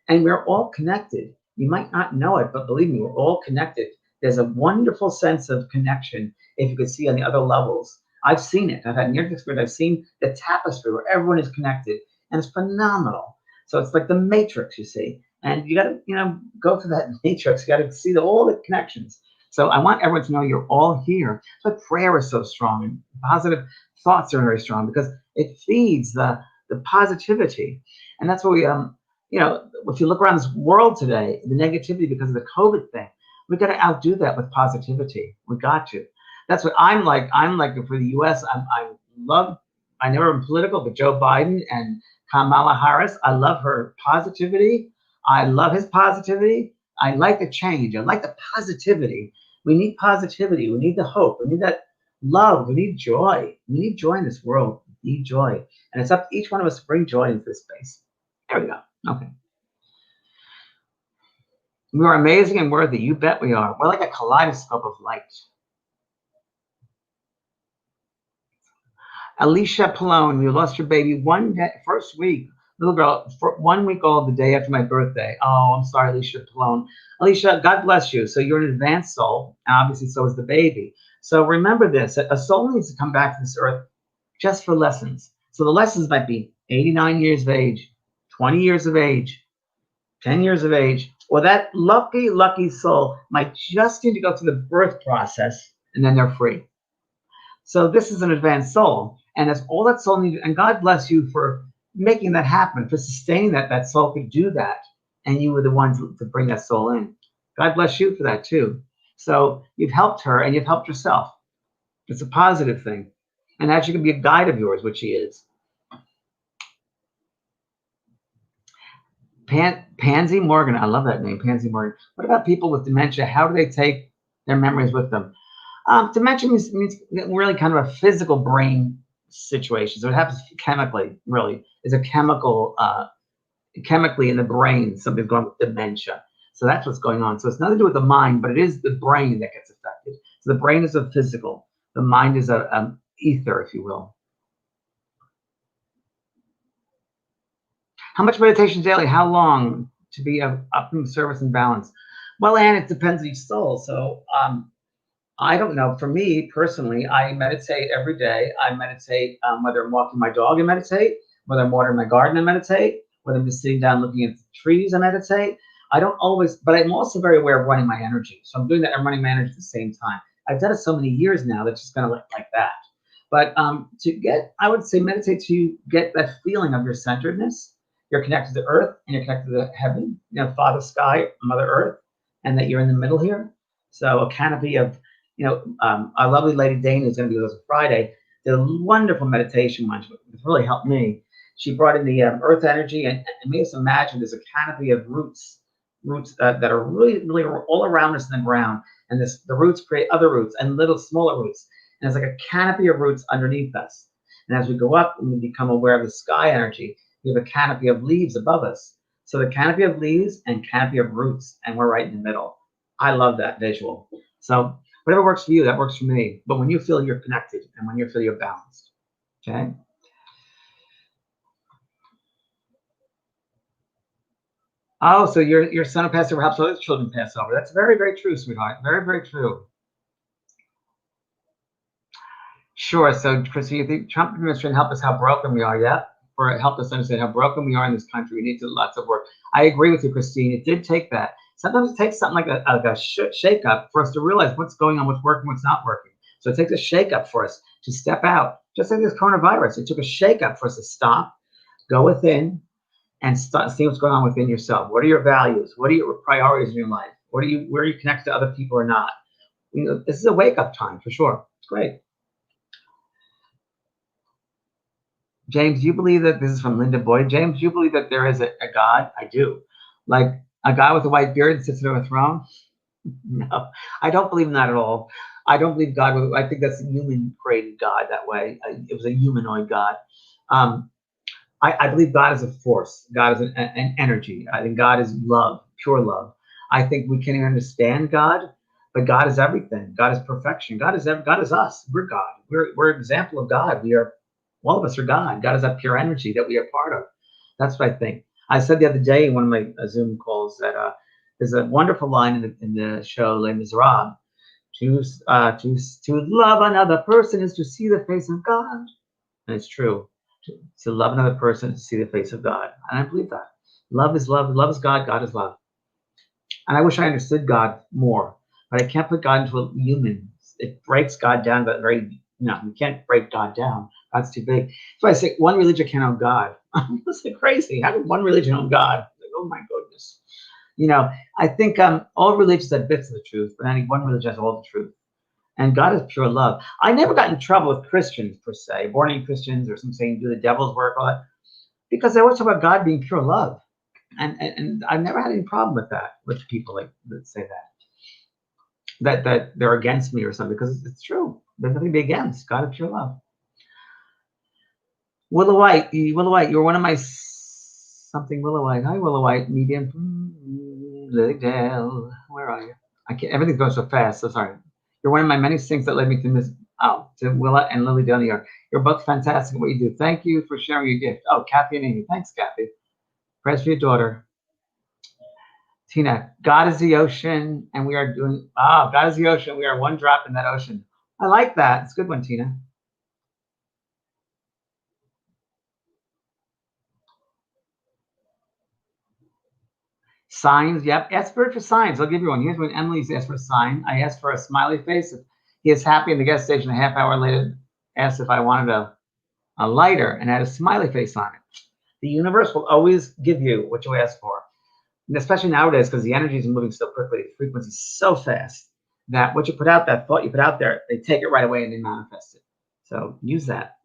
[SPEAKER 1] And we're all connected. You might not know it, but believe me, we're all connected. There's a wonderful sense of connection if you could see on the other levels. I've seen it. I've had near-death experience. I've seen the tapestry where everyone is connected, and it's phenomenal. So it's like the matrix, you see. And you got to, go through that matrix. You got to see all the connections. So I want everyone to know you're all here. But prayer is so strong, and positive thoughts are very strong because it feeds the positivity. And that's what we, if you look around this world today, the negativity because of the COVID thing, we got to outdo that with positivity. We got to. That's what I'm like. I'm like for the U.S. I never been political, but Joe Biden and Kamala Harris. I love her positivity. I love his positivity. I like the change. I like the positivity. We need positivity. We need the hope. We need that love. We need joy. We need joy in this world. We need joy. And it's up to each one of us to bring joy into this space. There we go. Okay. We are amazing and worthy. You bet we are. We're like a kaleidoscope of light. Alicia Pallone, you lost your baby first week. Little girl, for 1 week old, the day after my birthday. Oh, I'm sorry, Alicia Pallone. Alicia, God bless you. So you're an advanced soul, and obviously so is the baby. So remember this, a soul needs to come back to this earth just for lessons. So the lessons might be 89 years of age, 20 years of age, 10 years of age, or that lucky, lucky soul might just need to go through the birth process, and then they're free. So this is an advanced soul, and that's all that soul needed. And God bless you for making that happen, for sustaining that soul could do that, and you were the ones to bring that soul in. God bless you for that too. So you've helped her and you've helped yourself. It's a positive thing, and that she can be a guide of yours, which she is. Pansy Morgan, I love that name, Pansy Morgan. What about people with dementia? How do they take their memories with them? Dementia means really kind of a physical brain situation. So it happens chemically, really. It's a chemically in the brain, something's going with dementia. So that's what's going on. So it's nothing to do with the mind, but it is the brain that gets affected. So the brain is a physical. The mind is a ether, if you will. How much meditation daily? How long to be of optimum service and balance? Well, Anne, it depends on each soul. So I don't know. For me personally, I meditate every day. I meditate whether I'm walking my dog, I meditate. Whether I'm watering my garden, I meditate. Whether I'm just sitting down looking at the trees, I meditate. I don't always, but I'm also very aware of running my energy. So I'm doing that. I'm running my energy at the same time. I've done it so many years now that's just kind of like that. But I would say meditate to get that feeling of your centeredness. You're connected to Earth and you're connected to heaven, Father Sky, Mother Earth, and that you're in the middle here. So a canopy of Our lovely lady Dana is going to be with us Friday. Did a wonderful meditation once, which really helped me. She brought in the earth energy and made us imagine there's a canopy of roots that are really, really all around us in the ground. And the roots create other roots and little smaller roots. And it's like a canopy of roots underneath us. And as we go up and we become aware of the sky energy, we have a canopy of leaves above us. So the canopy of leaves and canopy of roots, and we're right in the middle. I love that visual. So whatever works for you, that works for me. But when you feel you're connected and when you feel you're balanced, okay? Oh, so your son will pass over helps other children pass over. That's very, very true, sweetheart. Very, very true. Sure. So, Chrissy, you think Trump administration help us how broken we are? Yeah, or help us understand how broken we are in this country. We need to do lots of work. I agree with you, Christine. It did take that. Sometimes it takes something like a shake up for us to realize what's going on, what's working, what's not working. So it takes a shake up for us to step out. Just like this coronavirus, it took a shake up for us to stop, go within, and start, see what's going on within yourself. What are your values? What are your priorities in your life? Where are you connected to other people or not? This is a wake up time for sure. It's great. James, do you believe that this is from Linda Boyd? James, do you believe that there is a God? I do. Like a guy with a white beard sits on a throne? No, I don't believe in that at all. I don't believe God. I think that's a human created God that way. It was a humanoid God. Um, I believe God is a force. God is an energy. I think God is love, pure love. I think we can't even understand God, but God is everything. God is perfection. God is us. We're God. We're an example of God. We are all of us are God. God is that pure energy that we are part of. That's what I think. I said the other day in one of my Zoom calls that there's a wonderful line in the show Les Miserables. To love another person is to see the face of God, and it's true. To love another person is to see the face of God, and I believe that. Love is love. Love is God. God is love. And I wish I understood God more, but I can't put God into a human. It breaks God down, but very no, you can't break God down. God's too big. So I say one religion can't own God. That's like crazy. How can one religion own God? Like, oh my goodness. I think all religions have bits of the truth, but only one religion has all the truth. And God is pure love. I never got in trouble with Christians per se, born again Christians, or some saying do the devil's work, all that, because they always talk about God being pure love, and I've never had any problem with that with people like that say that they're against me or something, because it's true. There's nothing to be against. God is pure love. Willow White, you're one of my something Willow White. Hi, Willow White, medium. Lily Dale, where are you? I can't. Everything's going so fast. So sorry. You're one of my many things that led me to Miss. Oh, to Willa and Lily Dale, New York. You're both fantastic at what you do. Thank you for sharing your gift. Oh, Kathy and Amy. Thanks, Kathy. Prayers for your daughter. Tina, God is the ocean, and we are doing. God is the ocean. We are one drop in that ocean. I like that. It's a good one, Tina. Signs, yep. Ask Bird for signs. I'll give you one. Here's when Emily's asked for a sign. I asked for a smiley face. He is happy in the gas station. A half hour later, asked if I wanted a lighter and had a smiley face on it. The universe will always give you what you ask for. And especially nowadays, because the energy is moving so quickly, the frequency is so fast that what you put out, that thought you put out there, they take it right away and they manifest it. So use that.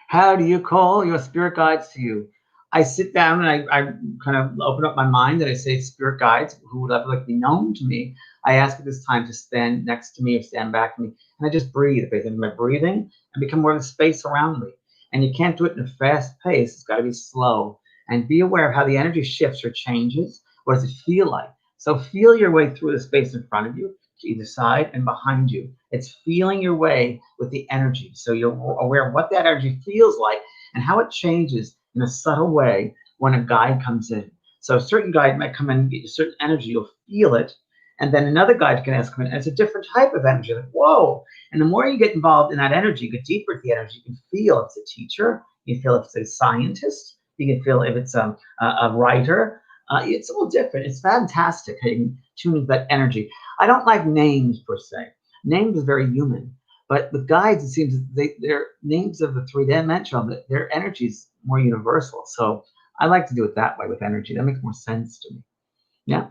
[SPEAKER 1] How do you call your spirit guides to you? I sit down and I kind of open up my mind and I say, spirit guides, who would ever like to be known to me? I ask at this time to stand next to me or stand back to me. And I just breathe. Based on my breathing and become more of the space around me. And you can't do it in a fast pace. It's got to be slow. And be aware of how the energy shifts or changes. What does it feel like? So feel your way through the space in front of you, to either side and behind you. It's feeling your way with the energy. So you're aware of what that energy feels like and how it changes in a subtle way when a guide comes in. So a certain guide might come in and get you a certain energy, you'll feel it. And then another guide can ask come in, and it's a different type of energy. Like, whoa. And the more you get involved in that energy, you get deeper into the energy, you can feel if it's a teacher, you can feel if it's a scientist, you can feel if it's a writer. It's all different. It's fantastic how you can tune into that energy. I don't like names per se. Names is very human. But with guides, it seems they're names of the three-dimensional, their energy is more universal. So I like to do it that way with energy. That makes more sense to me. Yeah.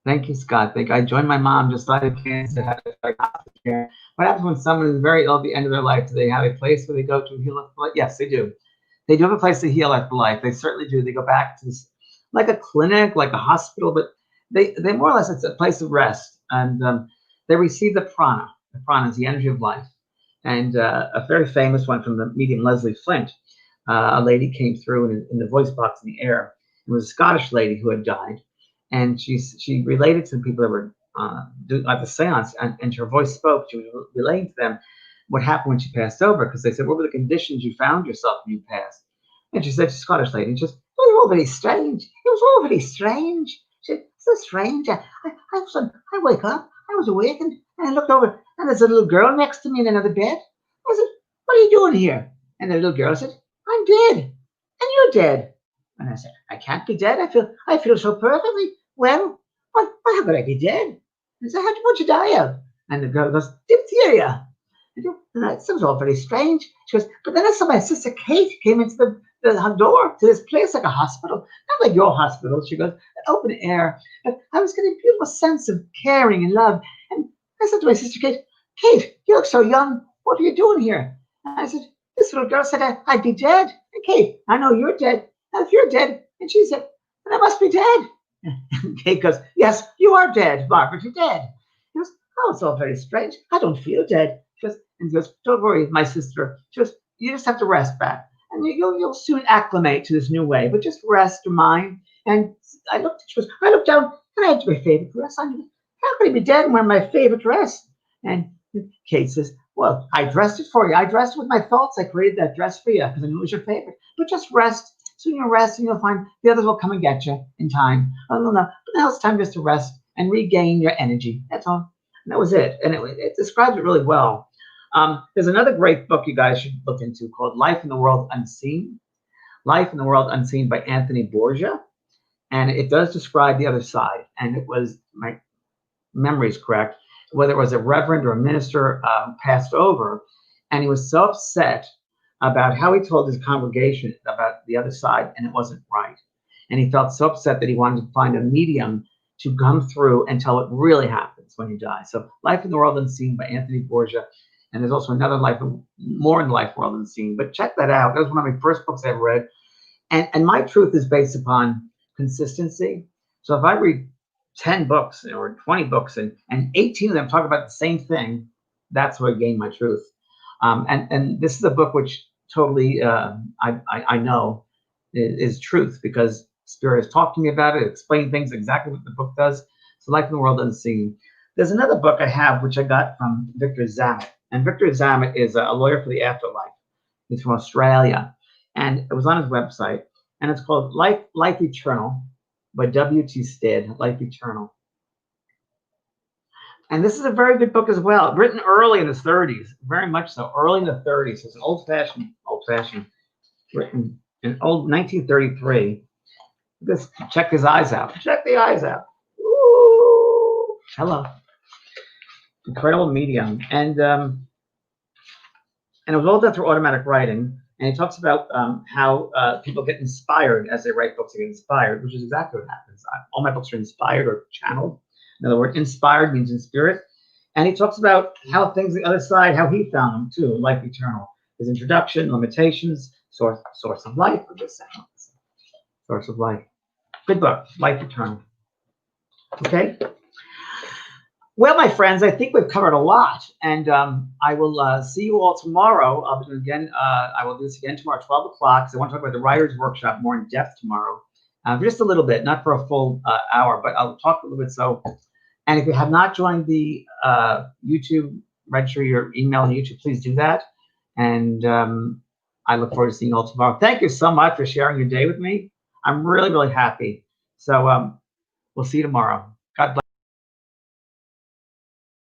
[SPEAKER 1] Thank you, Scott. Thank you. I joined my mom, just died of cancer, had to start hospice care. What happens when someone is very ill at the end of their life? Do they have a place where they go to heal after life? Yes, they do. They do have a place to heal after life. They certainly do. They go back to this, like a clinic, like a hospital, but they more or less, it's a place of rest. And they receive the prana. The prana is the energy of life. And a very famous one from the medium Leslie Flint, a lady came through in the voice box in the air. It was a Scottish lady who had died, and she related to the people that were at the seance, and her voice spoke. She was relating to them what happened when she passed over, because they said, "What were the conditions you found yourself when you passed?" And she said, she's a Scottish lady, and she says, "It was all very strange. It was all very strange." She said, "So strange. I wake up, I was awakened, and I looked over, and there's a little girl next to me in another bed. I said, 'What are you doing here?' And the little girl said, 'I'm dead, and you're dead.' And I said, 'I can't be dead. I feel so perfectly well. How could I be dead?' And I said, 'What'd you die of?' And the girl goes, 'Diphtheria.' And that sounds all very strange. She goes, 'But then I saw my sister Kate came into the door to this place like a hospital, not like your hospital.' She goes, 'Open air.' But I was getting a beautiful sense of caring and love. And I said to my sister Kate, 'Kate, you look so young. What are you doing here?' And I said, 'This little girl said I'd be dead.' And Kate, I know you're dead. And if you're dead," and she said, "then I must be dead." And Kate goes, "Yes, you are dead, Margaret. You're dead." He goes, "Oh, it's all very strange. I don't feel dead." And he goes, "Don't worry, my sister. Just you just have to rest back, and you'll soon acclimate to this new way. But just rest your mind." And I looked down, and I had my favorite dress on. How could I be dead and wear my favorite dress? And Kate says, "Well, I dressed it for you. I dressed it with my thoughts. I created that dress for you because I knew it was your favorite. But just rest. Soon you'll rest, and you'll find the others will come and get you in time. I don't know, but now it's time just to rest and regain your energy. That's all." And that was it. And it describes it really well. There's another great book you guys should look into called Life in the World Unseen. Life in the World Unseen by Anthony Borgia. And it does describe the other side. And it was, my memory is correct, whether it was a reverend or a minister passed over, and he was so upset about how he told his congregation about the other side, and it wasn't right. And he felt so upset that he wanted to find a medium to come through and tell it really happens when you die. So Life in the World Unseen by Anthony Borgia. And there's also another more in Life World Unseen. But check that out. That was one of my first books I ever read. And my truth is based upon consistency. So if I read 10 books or 20 books and 18 of them talk about the same thing, that's where I gain my truth. And this is a book which totally I know is truth, because Spirit has talked to me about it, explained things exactly what the book does. So Life in the World Unseen. There's another book I have which I got from Victor Zammit. And Victor Zammit is a lawyer for the afterlife. He's from Australia. And it was on his website. And it's called Life Eternal by W.T. Stead, Life Eternal. And this is a very good book as well, written early in the 30s, very much so, early in the 30s. It's an old-fashioned, written in 1933. Just check his eyes out. Check the eyes out. Ooh, hello. Incredible medium. And it was all done through automatic writing. And he talks about how people get inspired as they write books. They get inspired, which is exactly what happens. All my books are inspired or channeled. In other words, inspired means in spirit. And he talks about how things the other side, how he found them too, Life Eternal. His introduction, limitations, source of life. I'm just saying, source of life. Good book, Life Eternal. Okay. Well, my friends, I think we've covered a lot, and I will see you all tomorrow. I'll do again. I will do this again tomorrow, 12 o'clock. So I want to talk about the writer's workshop more in depth tomorrow, just a little bit, not for a full hour, but I'll talk a little bit. So, and if you have not joined the YouTube, register your email on YouTube, please do that. And I look forward to seeing you all tomorrow. Thank you so much for sharing your day with me. I'm really, really happy. So we'll see you tomorrow.